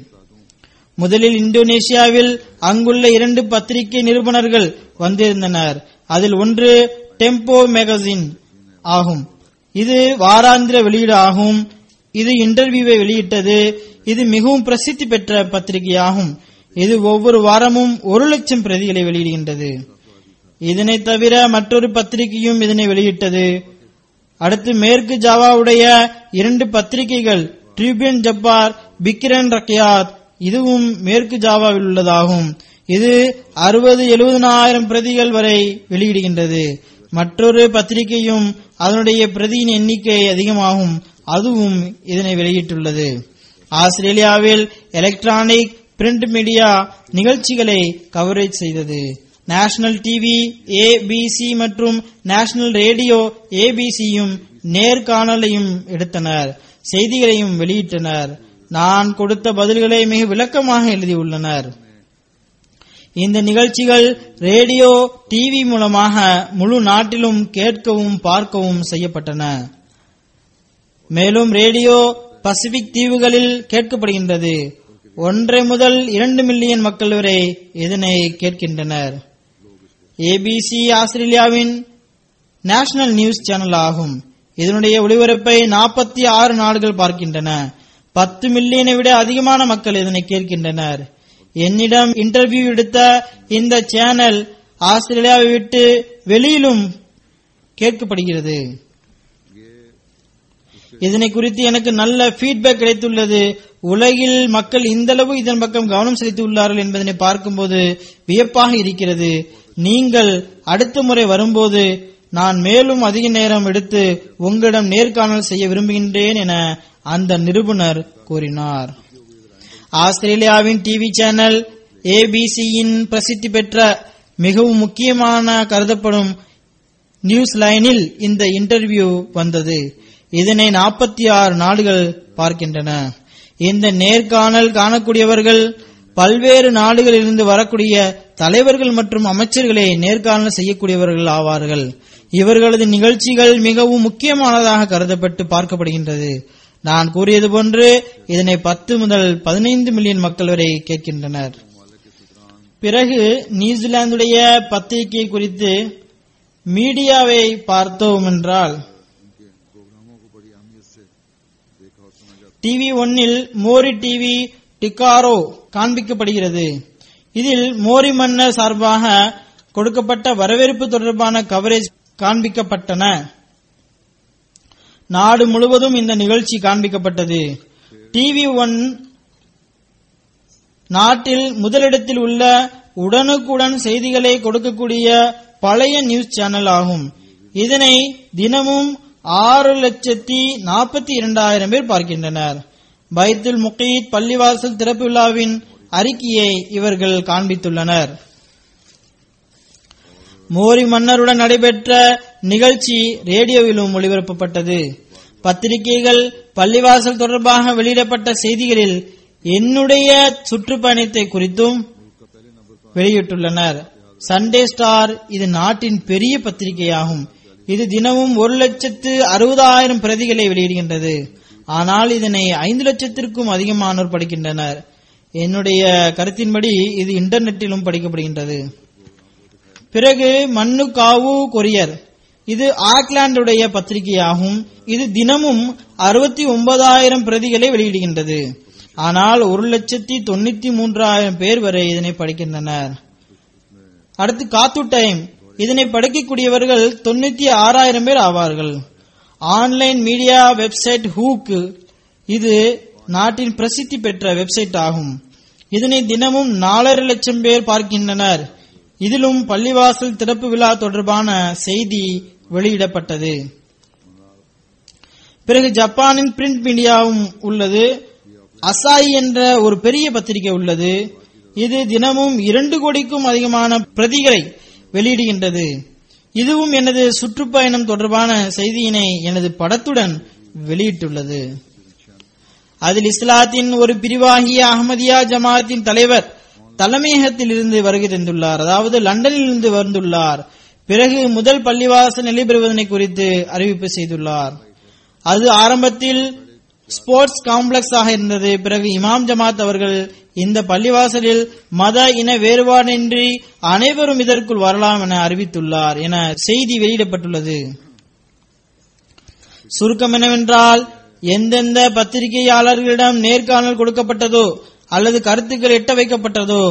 முதலில் இந்தோனேஷியாவில் அங்குள்ள 2 பத்திரிகை நிருபனர்கள் வந்திருந்தனர். அதில் ஒன்று டெம்போ மேகசின் ஆகும். இது வாராந்திர வெளியீடு ஆகும். இது இன்டர்வியூவை வெளியிட்டது. இது மிகவும் பிரசித்தி பெற்ற பத்திரிகையாகும். இது ஒவ்வொரு வாரமும் 1,00,000 பிரதிகளை வெளியிடுகின்றது. இதனை தவிர மற்றொரு பத்திரிகையும் இதனை வெளியிட்டது. அடுத்து மேற்கு ஜாவாவுடைய 2 பத்திரிகைகள் ட்ரிபியூன் ஜப்பார், பிக்ரன் ரக்யாத், இதுவும் மேற்கு ஜாவாவில் உள்ளதாகும். இது 60,000-70,000 பிரதிகள் வரை வெளியிடுகின்றது. மற்றொரு பத்திரிகையும் அதனுடைய பிரதியின் எண்ணிக்கை அதிகமாகும், அதுவும் இதனை வெளியிட்டுள்ளது. ஆஸ்திரேலியாவில் எலக்ட்ரானிக் பிரிண்ட் மீடியா நிகழ்ச்சிகளை கவரேஜ் செய்தது. நேஷனல் டிவி ABC மற்றும் நேஷனல் ரேடியோ ABCயும் நேர்காணலையும் எடுத்தனர், செய்திகளையும் வெளியிட்டனர். நான் கொடுத்த பதில்களை மிக விளக்கமாக எழுதியுள்ளனர். இந்த நிகழ்ச்சிகள் ரேடியோ டிவி மூலமாக முழு நாட்டிலும் கேட்கவும் பார்க்கவும் செய்யப்பட்டன. மேலும் ரேடியோ பசிபிக் தீவுகளில் கேட்கப்படுகின்றது. 1 முதல் 2 மில்லியன் மக்கள் வரை இதனை கேட்கின்றனர். ABC ஆஸ்திரேலியாவின் நேஷனல் நியூஸ் சேனல் ஆகும். இதனுடைய ஒளிபரப்பை 46 நாடுகள் பார்க்கின்றன. 10 மில்லியனை விட அதிகமான மக்கள் இதனை கேட்கின்றனர். என்னிடம் இன்டர்வியூ எடுத்த இந்த சேனல் ஆஸ்திரேலியாவை விட்டு வெளியிலும் கேட்கப்படுகிறது. இதனை குறித்து எனக்கு நல்ல ஃபீட்பேக் கிடைத்துள்ளது. உலகில் மக்கள் இந்தளவு இதன் பக்கம் கவனம் செலுத்தியுள்ளார்கள் என்பதனை பார்க்கும்போது வியப்பாக இருக்கிறது. நீங்கள் அடுத்த முறை வரும்போது நான் மேலும் அதிக நேரம் எடுத்து உங்களிடம் நேர்காணல் செய்ய விரும்புகின்றேன் என அந்த நிருபர் கூறினார். ஆஸ்திரேலியாவின் டிவி சேனல் ABCயின் பிரசித்தி பெற்ற மிகவும் முக்கியமான கருதப்படும் நியூஸ் லைனில் இந்த இன்டர்வியூ வந்தது. இதனை 46 நாடுகள் பார்க்கின்றன. இந்த நேர்காணல் காணக்கூடியவர்கள் பல்வேறு நாடுகளிலிருந்து வரக்கூடிய தலைவர்கள் மற்றும் அமைச்சர்களை நேர்காணல் செய்யக்கூடியவர்கள் ஆவார்கள். இவர்களது நிகழ்ச்சிகள் மிகவும் முக்கியமானதாக கருதப்பட்டு பார்க்கப்படுகின்றது. நான் கூறியது போன்று இதனை 10 முதல் 15 மில்லியன் மக்கள் வரை கேட்கின்றனர். பிறகு நியூசிலாந்துடைய பத்திரிகை குறித்து மீடியாவை பார்த்தோம் என்றால் TV 1 மோரி டிவி டிகாரோ காண்பிக்கப்படுகிறது. இதில் மோரி மன்னர் சார்பாக கொடுக்கப்பட்ட வரவேற்பு தொடர்பான கவரேஜ் காண்பிக்கப்பட்டன. நாடு முழுவதும் இந்த நிகழ்ச்சி காண்பிக்கப்பட்டது. TV 1 நாட்டில் முதலிடத்தில் உள்ள உடனுக்குடன் செய்திகளை கொடுக்கக்கூடிய பழைய நியூஸ் சேனல் ஆகும். இதனை தினமும் 6,42,000 பேர் பார்க்கின்றனர். பைத்துல் முகீத் பள்ளிவாசல் திறப்பு விழாவின் அறிக்கையை இவர்கள் காண்பித்துள்ளனர். மோரி மன்னருடன் நடைபெற்ற நிகழ்ச்சி ரேடியோவிலும் ஒளிபரப்பப்பட்டது. பத்திரிகைகள் பள்ளிவாசல் தொடர்பாக வெளியிடப்பட்ட செய்திகளில் என்னுடைய சுற்றுப்பயணத்தை குறித்தும் வெளியிட்டுள்ளனர். சண்டே ஸ்டார் இது நாட்டின் பெரிய பத்திரிகையாகும். இது தினமும் 1,60,000 பிரதிகளை வெளியிடுகின்றது. ஆனால் இதனை 5 லட்சத்திற்கும் அதிகமானோர் படிக்கின்றனர். என்னுடைய கருத்தின்படி இது இன்டர்நெட்டிலும் படிக்கப்படுகின்றது. பிறகு மன்னுகாவு கொரியர், இது ஆக்லாந்துடைய பத்திரிகையாகும். இது தினமும் 69,000 பிரதிகளை வெளியிடுகின்றது. ஆனால் 1,93,000 பேர் வரை இதனை படிக்கின்றனர். அடுத்து காத்து டைம், இதனை படிக்கக்கூடியவர்கள் 96,000 பேர் ஆவார்கள். ஆன்லைன் மீடியா வெப்சைட் ஹூக், இது நாட்டின் பிரசித்தி பெற்ற வெப்சைட் ஆகும். இதனை தினமும் 4.5 லட்சம் பேர் பார்க்கின்றனர். இதிலும் பள்ளிவாசல் திறப்பு விழா தொடர்பான செய்தி வெளியிடப்பட்டது. பிறகு ஜப்பானின் பிரிண்ட் மீடியாவும் உள்ளது. அசாயி என்ற ஒரு பெரிய பத்திரிகை உள்ளது. இது தினமும் 2 கோடிக்கும் அதிகமான பிரதிகளை வெளியிடுகின்றது. இதுவும் எனது சுற்றுப்பயணம் தொடர்பான செய்தியினை எனது படத்துடன் வெளியிட்டுள்ளது. அதில் இஸ்லாத்தின் ஒரு பிரிவாகிய அஹ்மதியா ஜமாத்தின் தலைவர் தலைமையகத்தில் இருந்து வருகை தந்துள்ளார், அதாவது லண்டனில் இருந்து வந்துள்ளார். பிறகு முதல் பள்ளிவாசல் நிலை பெறுவதனை குறித்து அறிவிப்பு செய்துள்ளார். அது ஆரம்பத்தில் ஸ்போர்ட்ஸ் காம்ப்ளெக்ஸ் ஆக இருந்தது. பிறகு இமாம் ஜமாத் அவர்கள் இந்த பள்ளிவாசலில் மத இன வேறுபாடின்றி அனைவரும் இதற்குள் வரலாம் என அறிவித்துள்ளார் என செய்தி வெளியிடப்பட்டுள்ளது. சுருக்கம் என்னவென்றால் எந்தெந்த பத்திரிகையாளர்களிடம் நேர்காணல் கொடுக்கப்பட்டதோ அல்லது கருத்துக்கள் எட்ட வைக்கப்பட்டதோ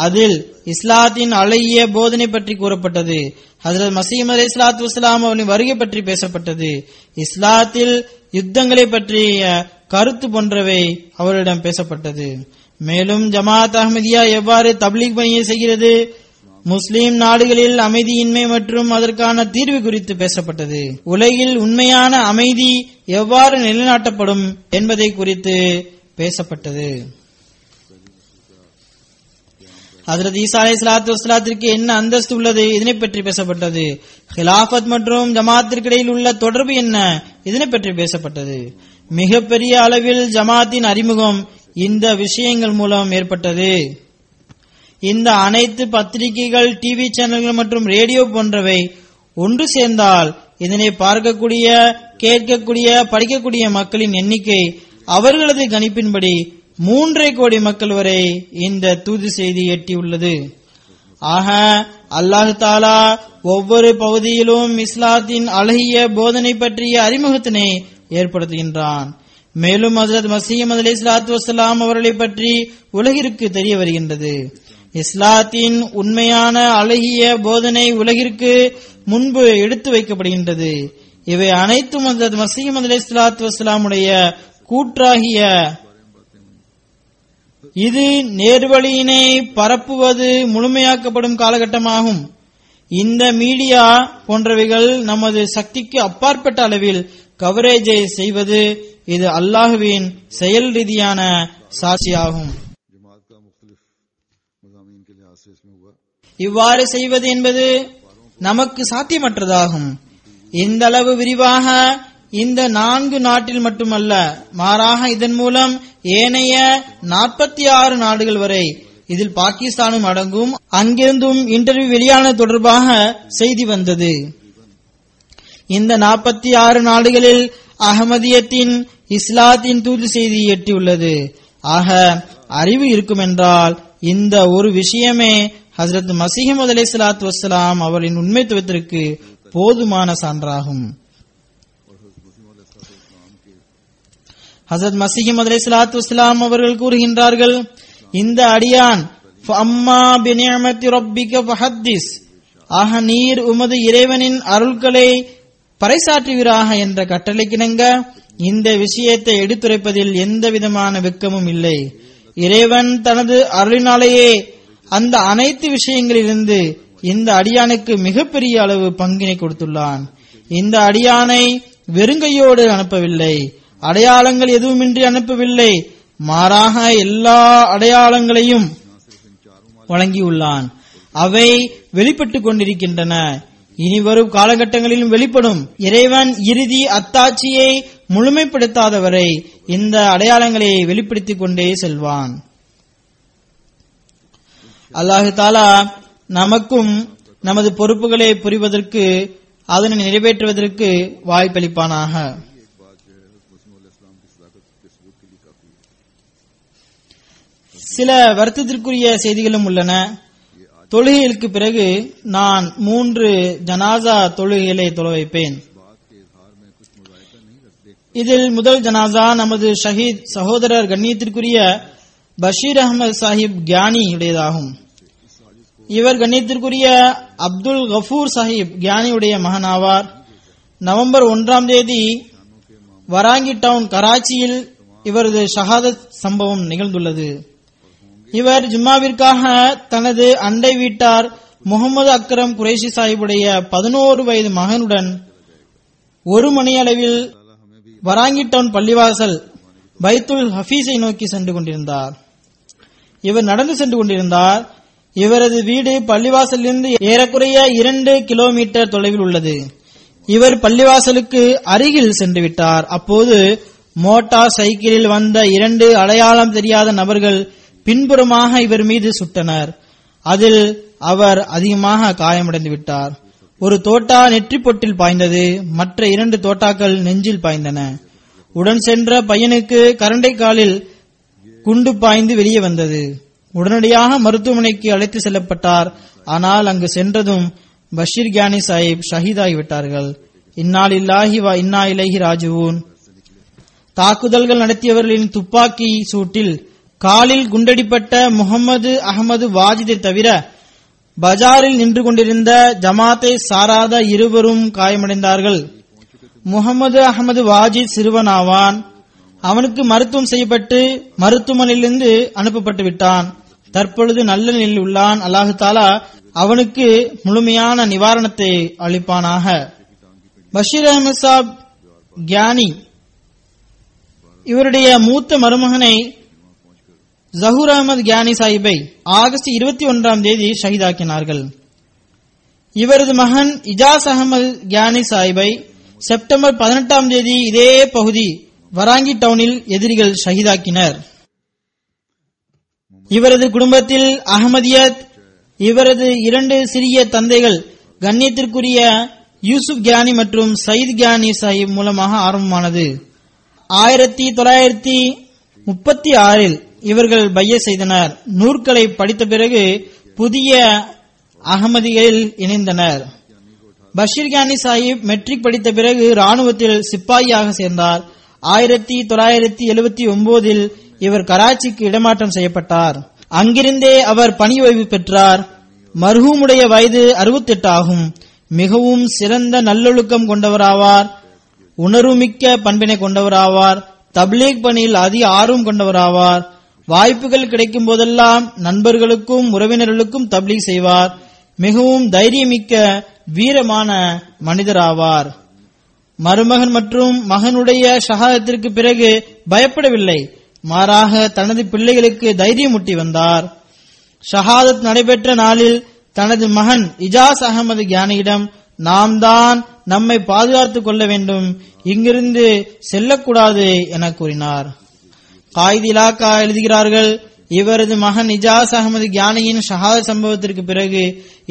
அதில் இஸ்லாத்தின் அழகிய போதனை பற்றி கூறப்பட்டது. ஹஜ்ரத் மஸீஹ் அலைஹிஸ்ஸலாத்து வஸ்ஸலாம் அவர்களின் வருகை பற்றி பேசப்பட்டது. இஸ்லாத்தில் யுத்தங்களை பற்றிய கருத்து போன்றவை அவரிடம் பேசப்பட்டது. மேலும் ஜமாத் அஹ்மதியா எவ்வாறு தப்லீக் பணியை செய்கிறது, முஸ்லிம் நாடுகளில் அமைதியின்மை மற்றும் அதற்கான தீர்வு குறித்து பேசப்பட்டது. உலகில் உண்மையான அமைதி எவ்வாறு நிலைநாட்டப்படும் என்பதை குறித்து பேசப்பட்டது. ஹஜ்ரத் ஈசா அலைஹிஸ்ஸலாத்து வஸ்ஸலாத்திற்கு என்ன அந்தஸ்து உள்ளது, இதனை பற்றி பேசப்பட்டது. ஹிலாஃபத் மற்றும் ஜமாத்திற்கு இடையில் உள்ள தொடர்பு என்ன, இதனை பற்றி பேசப்பட்டது. மிகப்பெரிய அளவில் ஜமாத்தின் அறிமுகம் இந்த விஷயங்கள் மூலம் ஏற்பட்டது. இந்த அனைத்து பத்திரிகைகள், டிவி சேனல்கள் மற்றும் ரேடியோ போன்றவை ஒன்று சேர்ந்தால் இதனை பார்க்கக்கூடிய, கேட்கக்கூடிய, படிக்கக்கூடிய மக்களின் எண்ணிக்கை அவர்களது கணிப்பின்படி 3 கோடி மக்கள் வரை இந்த தூது செய்தி எட்டியுள்ளது. ஆக அல்லாஹ் தஆலா ஒவ்வொரு பகுதியிலும் இஸ்லாத்தின் அழகிய போதனை பற்றிய அறிமுகத்தினை ஏற்படுத்துகின்றான். மேலும் ஹஜ்ரத் மஸீஹ் அலைஹிஸ்ஸலாத்து வஸ்ஸலாம் அவர்களை பற்றி உலகிற்கு தெரிய வருகின்றது. இஸ்லாத்தின் உண்மையான அழகிய போதனை உலகிற்கு முன்பு எடுத்து வைக்கப்படுகின்றது. இவை அனைத்தும் ஹஜ்ரத் மஸீஹ் அலைஹிஸ்ஸலாத்து வஸ்ஸலாமுடைய கூற்றாகிய இது நேர்வழியினை பரப்புவது முழுமையாக்கப்படும் காலகட்டமாகும். இந்த மீடியா போன்றவைகள் நமது சக்திக்கு அப்பாற்பட்ட அளவில் கவரேஜை செய்வது இது அல்லாஹ்வின் செயல் ரீதியான சாட்சியாகும். இவ்வாறு செய்வது என்பது நமக்கு சாத்தியமற்றதாகும். இந்த அளவு விரிவாக இந்த 4 நாட்டில் மட்டுமல்ல, மாறாக இதன் மூலம் ஏனைய 46 நாடுகள் வரை, இதில் பாகிஸ்தானும் அடங்கும், அங்கிருந்தும் இன்டர்வியூ வெளியான தொடர்பாக செய்தி வந்தது. இந்த 46 நாடுகளில் அஹ்மதியத்தின் இஸ்லாத்தின் தூது செய்தி எட்டியுள்ளது. ஆக அறிவு இருக்குமென்றால் இந்த ஒரு விஷயமே ஹஜ்ரத் மஸீஹ் அலைஹிஸ்ஸலாத்து வஸ்ஸலாம் அவர்களின் உண்மைத்துவத்திற்கு போதுமான சான்றாகும். ஹஜ்ரத் மஸீஹ் அலைஹிஸ்ஸலாத்து வஸ்ஸலாம் அவர்கள் கூறுகின்றார்கள், இந்த அடியான் ஃபஅம்மா பிநிஅமத்தி ரப்பிக ஃபஹத்திஸ், ஆக நீர் உமது இறைவனின் அருள்களை பறைசாற்றுவீராக என்ற கட்டளைக்கிணங்க இந்த விஷயத்தை எடுத்துரைப்பதில் எந்த விதமான வெட்கமும் இல்லை. இறைவன் தனது அருளினாலேயே அந்த அனைத்து விஷயங்களிலிருந்து இந்த அடியானுக்கு மிகப்பெரிய அளவு பங்கினை கொடுத்துள்ளான். இந்த அடியானை வெறுங்கையோடு அனுப்பவில்லை, அடையாளங்கள் எதுவுமின்றி அனுப்பவில்லை, மாறாக எல்லா அடையாளங்களையும் வழங்கியுள்ளான். அவை வெளிப்பட்டுக் கொண்டிருக்கின்றன, இனி வரும் காலகட்டங்களிலும் வெளிப்படும். இறைவன் இறுதி அத்தாட்சியை முழுமைப்படுத்தாதவரை இந்த அடையாளங்களை வெளிப்படுத்திக் கொண்டே செல்வான். அல்லாஹு தாலா நமக்கும் நமது பொறுப்புகளை புரிவதற்கு, அதனை நிறைவேற்றுவதற்கு வாய்ப்பளிப்பானாக. சில வருத்தத்திற்குரிய செய்திகளும் உள்ளன. தொழுகைகளுக்கு பிறகு நான் 3 ஜனாசா தொழுகைகளை தொழ வைப்பேன். இதில் முதல் ஜனாசா நமது ஷஹீத் சகோதரர் கண்ணியத்திற்குரிய பஷீர் அஹமது சாஹிப் கியானி உடையதாகும். இவர் கண்ணியத்திற்குரிய அப்துல் கஃபூர் சாஹிப் கியானியுடைய மகனாவார். நவம்பர் 1ஆம் தேதி வராங்கி டவுன் கராச்சியில் இவரது ஷஹாதத் சம்பவம் நிகழ்ந்துள்ளது. இவர் ஜும்மாவிற்காக தனது அண்டை வீட்டார் முகமது அக்ரம் குறைஷி சாஹிபுடைய 11 வயது மகனுடன் 1 மணி அளவில் வராங்கி டவுன் பள்ளிவாசல் பைத்துல் ஹபீஸை நோக்கி சென்று கொண்டிருந்தார். இவர் நடந்து சென்று கொண்டிருந்தார். இவரது வீடு பள்ளிவாசலிலிருந்து ஏறக்குறைய 2 கிலோமீட்டர் தொலைவில் உள்ளது. இவர் பள்ளிவாசலுக்கு அருகில் சென்று விட்டார். அப்போது மோட்டார் சைக்கிளில் வந்த 2 அடையாளம் தெரியாத நபர்கள் பின்புறமாக இவர் மீது சுட்டனர். அதில் அவர் அதிகமாக காயமடைந்து விட்டார். ஒரு தோட்டா நெற்றி பொட்டில் பாய்ந்தது, மற்ற 2 தோட்டாக்கள் நெஞ்சில் பாய்ந்தன. உடன் சென்ற பையனுக்கு கரண்டை காலில் குண்டு பாய்ந்து வெளியே வந்தது. உடனடியாக மருத்துவமனைக்கு அழைத்து செல்லப்பட்டார். ஆனால் அங்கு சென்றதும் பஷீர் கியானி சாஹிப் ஷஹீதாகிவிட்டார்கள். இன்னா லில்லாஹி வ இன்னா இலைஹி ராஜிஊன். தாக்குதல்கள் நடத்தியவர்களின் துப்பாக்கி சூட்டில் காலில் குண்டடிப்பட்ட முகமது அகமது வாஜிதை தவிர பஜாரில் நின்று கொண்டிருந்த ஜமாத்தை சாராத இருவரும் காயமடைந்தார்கள். முகமது அகமது வாஜித் சிறுவனாவான். அவனுக்கு மருத்துவம் செய்யப்பட்டு மருத்துவமனையிலிருந்து அனுப்பப்பட்டு விட்டான். தற்பொழுது நல்ல நிலையில் உள்ளான். அல்லாஹு தாலா அவனுக்கு முழுமையான நிவாரணத்தை அளிப்பானாக. பஷீர் அஹமது சாப் கியானி இவருடைய மூத்த மருமகனை ஜஹூர் அஹமது கியானி சாஹிபை ஆகஸ்ட் 21 ஷஹீதாக்கினார்கள். இவரது மகன் இஜாஸ் அகமது கியானி சாஹிபை செப்டம்பர் 18 இதே பகுதி வராங்கி டவுனில் எதிரிகள் ஷஹீதாக்கினர். இவரது குடும்பத்தில் அகமதியத் இவரது 2 சிறிய தந்தைகள் கண்ணியத்திற்குரிய யூசுப் கியானி மற்றும் சயீத் கியானி சாஹிப் மூலமாக ஆரம்பமானது. 1936 இவர்கள் பைய செய்தனர். நூற்களை படித்த பிறகு புதிய அகமதிகளில் இணைந்தனர். பஷீர் கியானி சாஹிப் மெட்ரிக் படித்த பிறகு ராணுவத்தில் சிப்பாயியாக சேர்ந்தார். 1979 இவர் கராச்சிக்கு இடமாற்றம் செய்யப்பட்டார். அங்கிருந்தே அவர் பணி ஓய்வு பெற்றார். மர்ஹூமுடைய வயது 68 ஆகும். மிகவும் சிறந்த நல்லொழுக்கம் கொண்டவராவார். உணர்வுமிக்க பண்பினை கொண்டவராவார். தப்லீக் பணியில் அதிக ஆர்வம் கொண்டவராவார். வாய்ப்புகள் கிடைக்கும் போதெல்லாம் நண்பர்களுக்கும் உறவினர்களுக்கும் தப்லீக் செய்வார். மிகவும் தைரியமிக்க வீரமான மனிதராவார். மருமகன் மற்றும் மகனுடைய ஷஹாதத்திற்கு பிறகு பயப்படவில்லை. மாறாக தனது பிள்ளைகளுக்கு தைரியமூட்டி வந்தார். ஷஹாதத் நடைபெற்ற நாளில் தனது மகன் இஜாஸ் அகமது கியானியிடம் நாம் தான் நம்மை பாதுகாத்துக் கொள்ள வேண்டும், இங்கிருந்து செல்லக்கூடாது என கூறினார். காயித் இலாக்கா எழுதுகிறார்கள், இவரது மகன் இஜாஸ் அகமது கியானியின் ஷஹாதத் சம்பவத்திற்கு பிறகு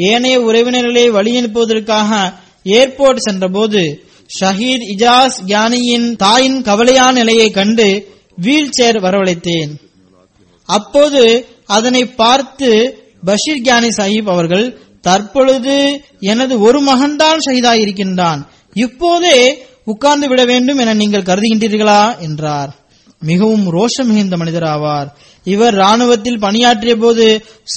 ஏனைய உறவினர்களை வழியனுப்புவதற்காக ஏர்போர்ட் சென்றபோது ஷஹீத் இஜாஸ் கியானியின் தாயின் கவலையான நிலையை கண்டு வீல் சேர் வரவழைத்தேன். அப்போது அதனை பார்த்து பஷீர் கியானி சாஹிப் அவர்கள், தற்பொழுது எனது ஒரு மகன்தான் ஷஹீதாயிருக்கின்றான், இப்போதே உட்கார்ந்து விட வேண்டும் என நீங்கள் கருதுகின்றீர்களா என்றார். மிகவும் ரோஷம் மிகுந்த மனிதர் ஆவார். இவர் ராணுவத்தில் பணியாற்றிய போது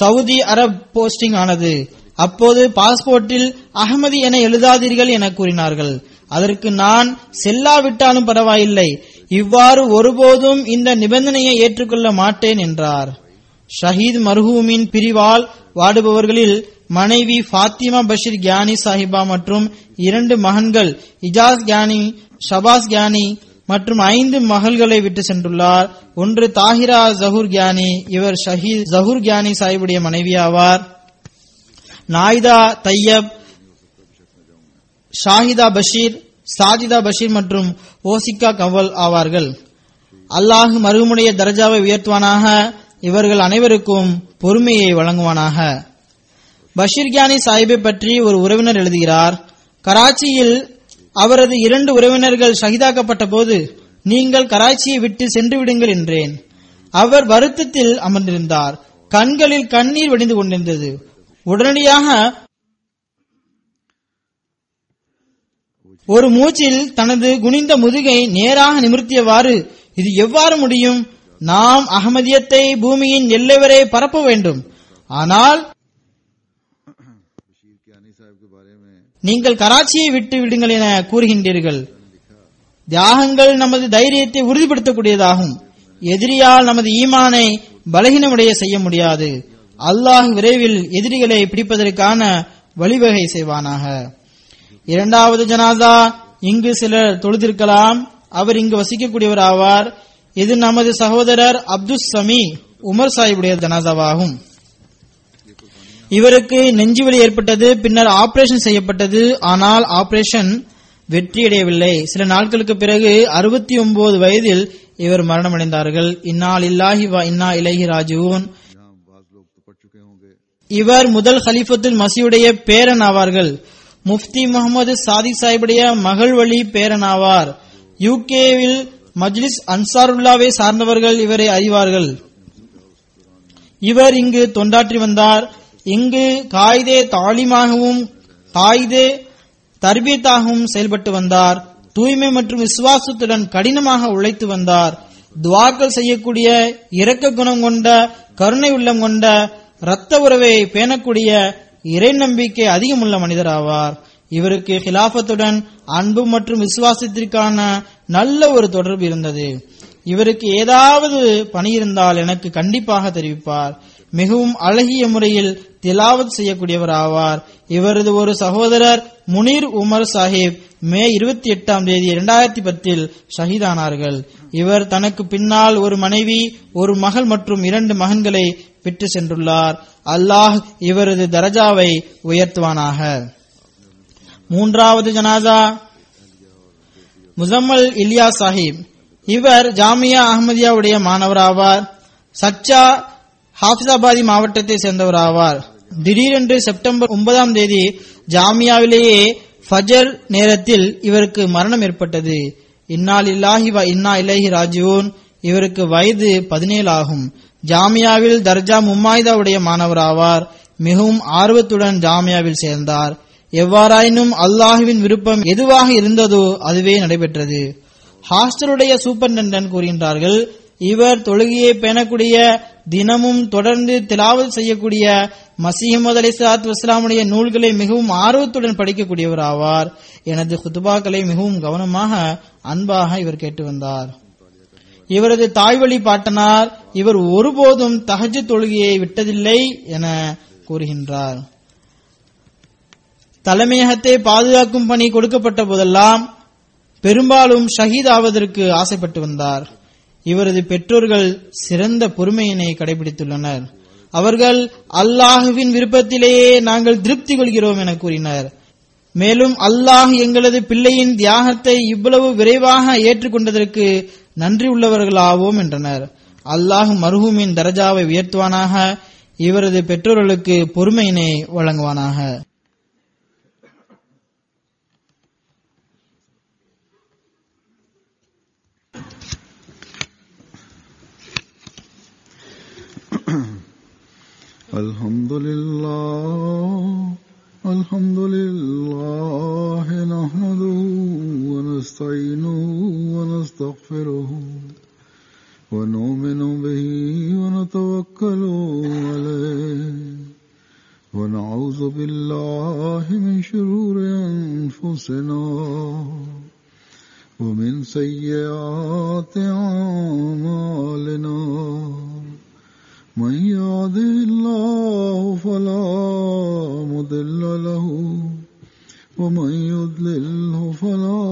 சவுதி அரப் போஸ்டிங் ஆனது. அப்போது பாஸ்போர்ட்டில் அகமதி என எழுதாதீர்கள் என கூறினார்கள். அதற்கு நான் செல்லாவிட்டாலும் பரவாயில்லை, இவ்வாறு ஒருபோதும் இந்த நிபந்தனையை ஏற்றுக்கொள்ள மாட்டேன் என்றார். ஷஹீத் மர்ஹூமின் பிரிவால் வாடுபவர்களில் மனைவி ஃபாத்திமா பஷீர் கியானி சாஹிபா மற்றும் 2 மகன்கள் இஜாஸ் கியானி, ஷபாஸ் கியானி மற்றும் 5 மகள்களை விட்டு சென்றுள்ளார். ஒன்று தாஹிரா ஜஹூர் கியானி, இவர் ஷஹீத் ஜஹூர் கியானி சாஹிபுடைய மனைவி ஆவார். நாயிதா தையப், ஷாஹிதா பஷீர், சாஜிதா பஷீர் மற்றும் ஓசிகா கவல் ஆவார்கள். அல்லாஹ் மர்ஹூமுடைய தரஜாவை உயர்த்துவானாக. இவர்கள் அனைவருக்கும் பொறுமையை வழங்குவானாக. பஷீர் கியானி சாஹிபை பற்றி ஒரு உறவினர் எழுதுகிறார், கராச்சியில் அவரது 2 உறவினர்கள் ஷஹீதாக்கப்பட்ட போது நீங்கள் கராச்சியை விட்டு சென்று விடுங்கள் என்றேன். அவர் வருத்தத்தில் அமர்ந்திருந்தார். கண்களில் கண்ணீர் வடிந்து கொண்டிருந்தது. உடனடியாக ஒரு மூச்சில் தனது குனிந்த முதுகை நேராக நிமிர்த்தியவாறு, இது எவ்வாறு முடியும்? நாம் அகமதியத்தை பூமியின் எல்லை வரை பரப்ப வேண்டும். ஆனால் நீங்கள் கராச்சியை விட்டு விடுங்கள் என கூறுகின்றீர்கள். தியாகங்கள் நமது தைரியத்தை உறுதிப்படுத்தக்கூடியதாகும். எதிரியால் நமது ஈமானை பலகீனமுடைய செய்ய முடியாது. அல்லாஹ் விரைவில் எதிரிகளை பிடிப்பதற்கான வழிவகை செய்வானாக. 2வது ஜனாசா இங்கு சிலர் தொழுதிருக்கலாம். அவர் இங்கு வசிக்கக்கூடியவர் ஆவார். இது நமது சகோதரர் அப்துல் சமி உமர் சாஹிபுடைய ஜனாசாவாகும். இவருக்கு நெஞ்சுவலி ஏற்பட்டது. பின்னர் ஆபரேஷன் செய்யப்பட்டது. ஆனால் ஆபரேஷன் வெற்றியடையவில்லை. சில நாட்களுக்கு பிறகு 69 வயதில் இவர் மரணமடைந்தார்கள். இன்னா லில்லாஹி வ இன்னா இலைஹி ராஜிஊன். இவர் முதல் கலீஃபத்துல் மஸீஹுடைய பேரன் ஆவார்கள். முஃப்தி முகமது சாதிக் சாஹிபுடைய மகள் வழி பேரன் ஆவார். யூகேவில் மஜ்லிஸ் அன்சாருல்லாவை சார்ந்தவர்கள் இவரை அறிவார்கள். இவர் இங்கு தொண்டாற்றி வந்தார். இங்கு காயிதே தாலிமாகவும் காயிதே தர்பியத்தாகவும் செயல்பட்டு வந்தார். தூய்மை மற்றும் விசுவாசத்துடன் கடினமாக உழைத்து வந்தார். துவாக்கள் செய்யக்கூடிய, இரக்க குணம் கொண்ட, கருணை உள்ளம் கொண்ட, இரத்த உறவை பேணக்கூடிய, இறை நம்பிக்கை அதிகமுள்ள மனிதர் ஆவார். இவருக்கு ஹிலாஃபத்துடன் அன்பு மற்றும் விசுவாசத்திற்கான நல்ல ஒரு தொடர்பு இருந்தது. இவருக்கு ஏதாவது பணி இருந்தால் எனக்கு கண்டிப்பாக தெரிவிப்பார். மிகவும் அழகிய முறையில் திலாவத் செய்யக்கூடியவர் ஆவார். இவரது ஒரு சகோதரர் முனீர் உமர் சாஹிப் மே 28 2010 ஷஹீதானார்கள். இவர் தனக்கு பின்னால் ஒரு மனைவி, ஒரு மகள் மற்றும் 2 மகன்களை பெற்று சென்றுள்ளார். அல்லாஹ் இவரது தரஜாவை உயர்த்துவானாக. மூன்றாவது ஜனாசா முசம்மல் இலியா சாஹிப். இவர் ஜாமியா அஹ்மதியாவுடைய மாணவர் ஆவார். சச்சா ஹாஃபிசாபாதி மாவட்டத்தை சேர்ந்தவர் ஆவார். திடீரென்று செப்டம்பர் 9 ஜாமியாவிலேயே ஃபஜர் நேரத்தில் இவருக்கு மரணம் ஏற்பட்டது. இன்னா லில்லாஹி வ இன்னா இலைஹி ராஜிஊன். இவருக்கு வயது 17 ஆகும். ஜாமியாவில் தர்ஜா மும்மாயிதாவுடைய மாணவர் ஆவார். மிகவும் ஆர்வத்துடன் ஜாமியாவில் சேர்ந்தார். எவ்வாறாயினும் அல்லாஹுவின் விருப்பம் எதுவாக இருந்ததோ அதுவே நடைபெற்றது. ஹாஸ்டலுடைய சூப்பரிண்டென்டன்ட் கூறுகின்றார்கள், இவர் தொழுகையை பேணக்கூடிய, தினமும் தொடர்ந்து திலாவத் செய்யக்கூடிய, மசீஹ் அலைஹிஸ்ஸலாத்து வஸ்ஸலாமுடைய நூல்களை மிகவும் ஆர்வத்துடன் படிக்கக்கூடியவர் ஆவார். எனது குத்துபாக்களை மிகவும் கவனமாக அன்பாக இவர் கேட்டு வந்தார். இவரது தாய்வழி பாட்டனார் இவர் ஒருபோதும் தஹஜ்ஜுத் தொழுகையை விட்டதில்லை என கூறுகின்றார். தலைமையகத்தை பாதுகாக்கும் பணி கொடுக்கப்பட்ட போதெல்லாம் பெரும்பாலும் ஷஹீத் ஆவதற்கு ஆசைப்பட்டு வந்தார். இவரது பெற்றோர்கள் சிறந்த பொறுமையினை கடைபிடித்துள்ளனர். அவர்கள் அல்லாஹுவின் விருப்பத்திலேயே நாங்கள் திருப்தி கொள்கிறோம் என கூறினர். மேலும் அல்லாஹ் எங்களது பிள்ளையின் தியாகத்தை இவ்வளவு விரைவாக ஏற்றுக்கொண்டதற்கு நன்றி உள்ளவர்களாவோம் என்றனர். அல்லாஹ் மர்ஹூமின் தரஜாவை உயர்த்துவானாக. இவரது பெற்றோர்களுக்கு பொறுமையினை வழங்குவானாக. Alhamdulillah nahmaduhu wa nasta'inuhu wa nastaghfiruhu wa nu'minu bihi wa natawakkalu alayhi wa na'udhu billahi min shururi anfusina wa min sayyiati a'malina. من يهده الله فلا مضل له ومن يضلله فلا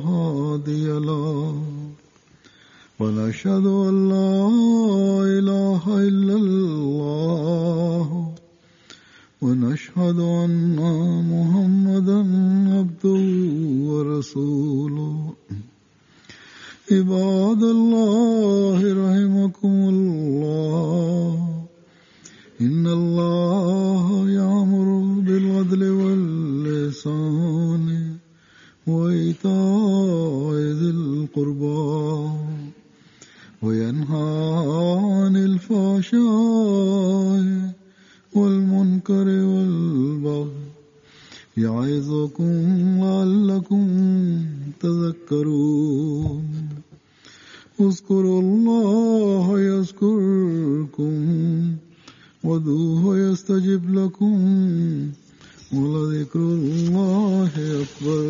هادي له ونشهد أن لا إله إلا الله ونشهد أن محمدا عبده ورسوله. عباد الله رحمكم الله إن الله يأمر بالعدل والإحسان وإيتاء ذي القربى وينهى عن الفحشاء والمنكر والبغي يعظكم لعلكم تذكرون. اذكروا الله يذكركم وادعوه يستجب لكم ولذكر الله أكبر.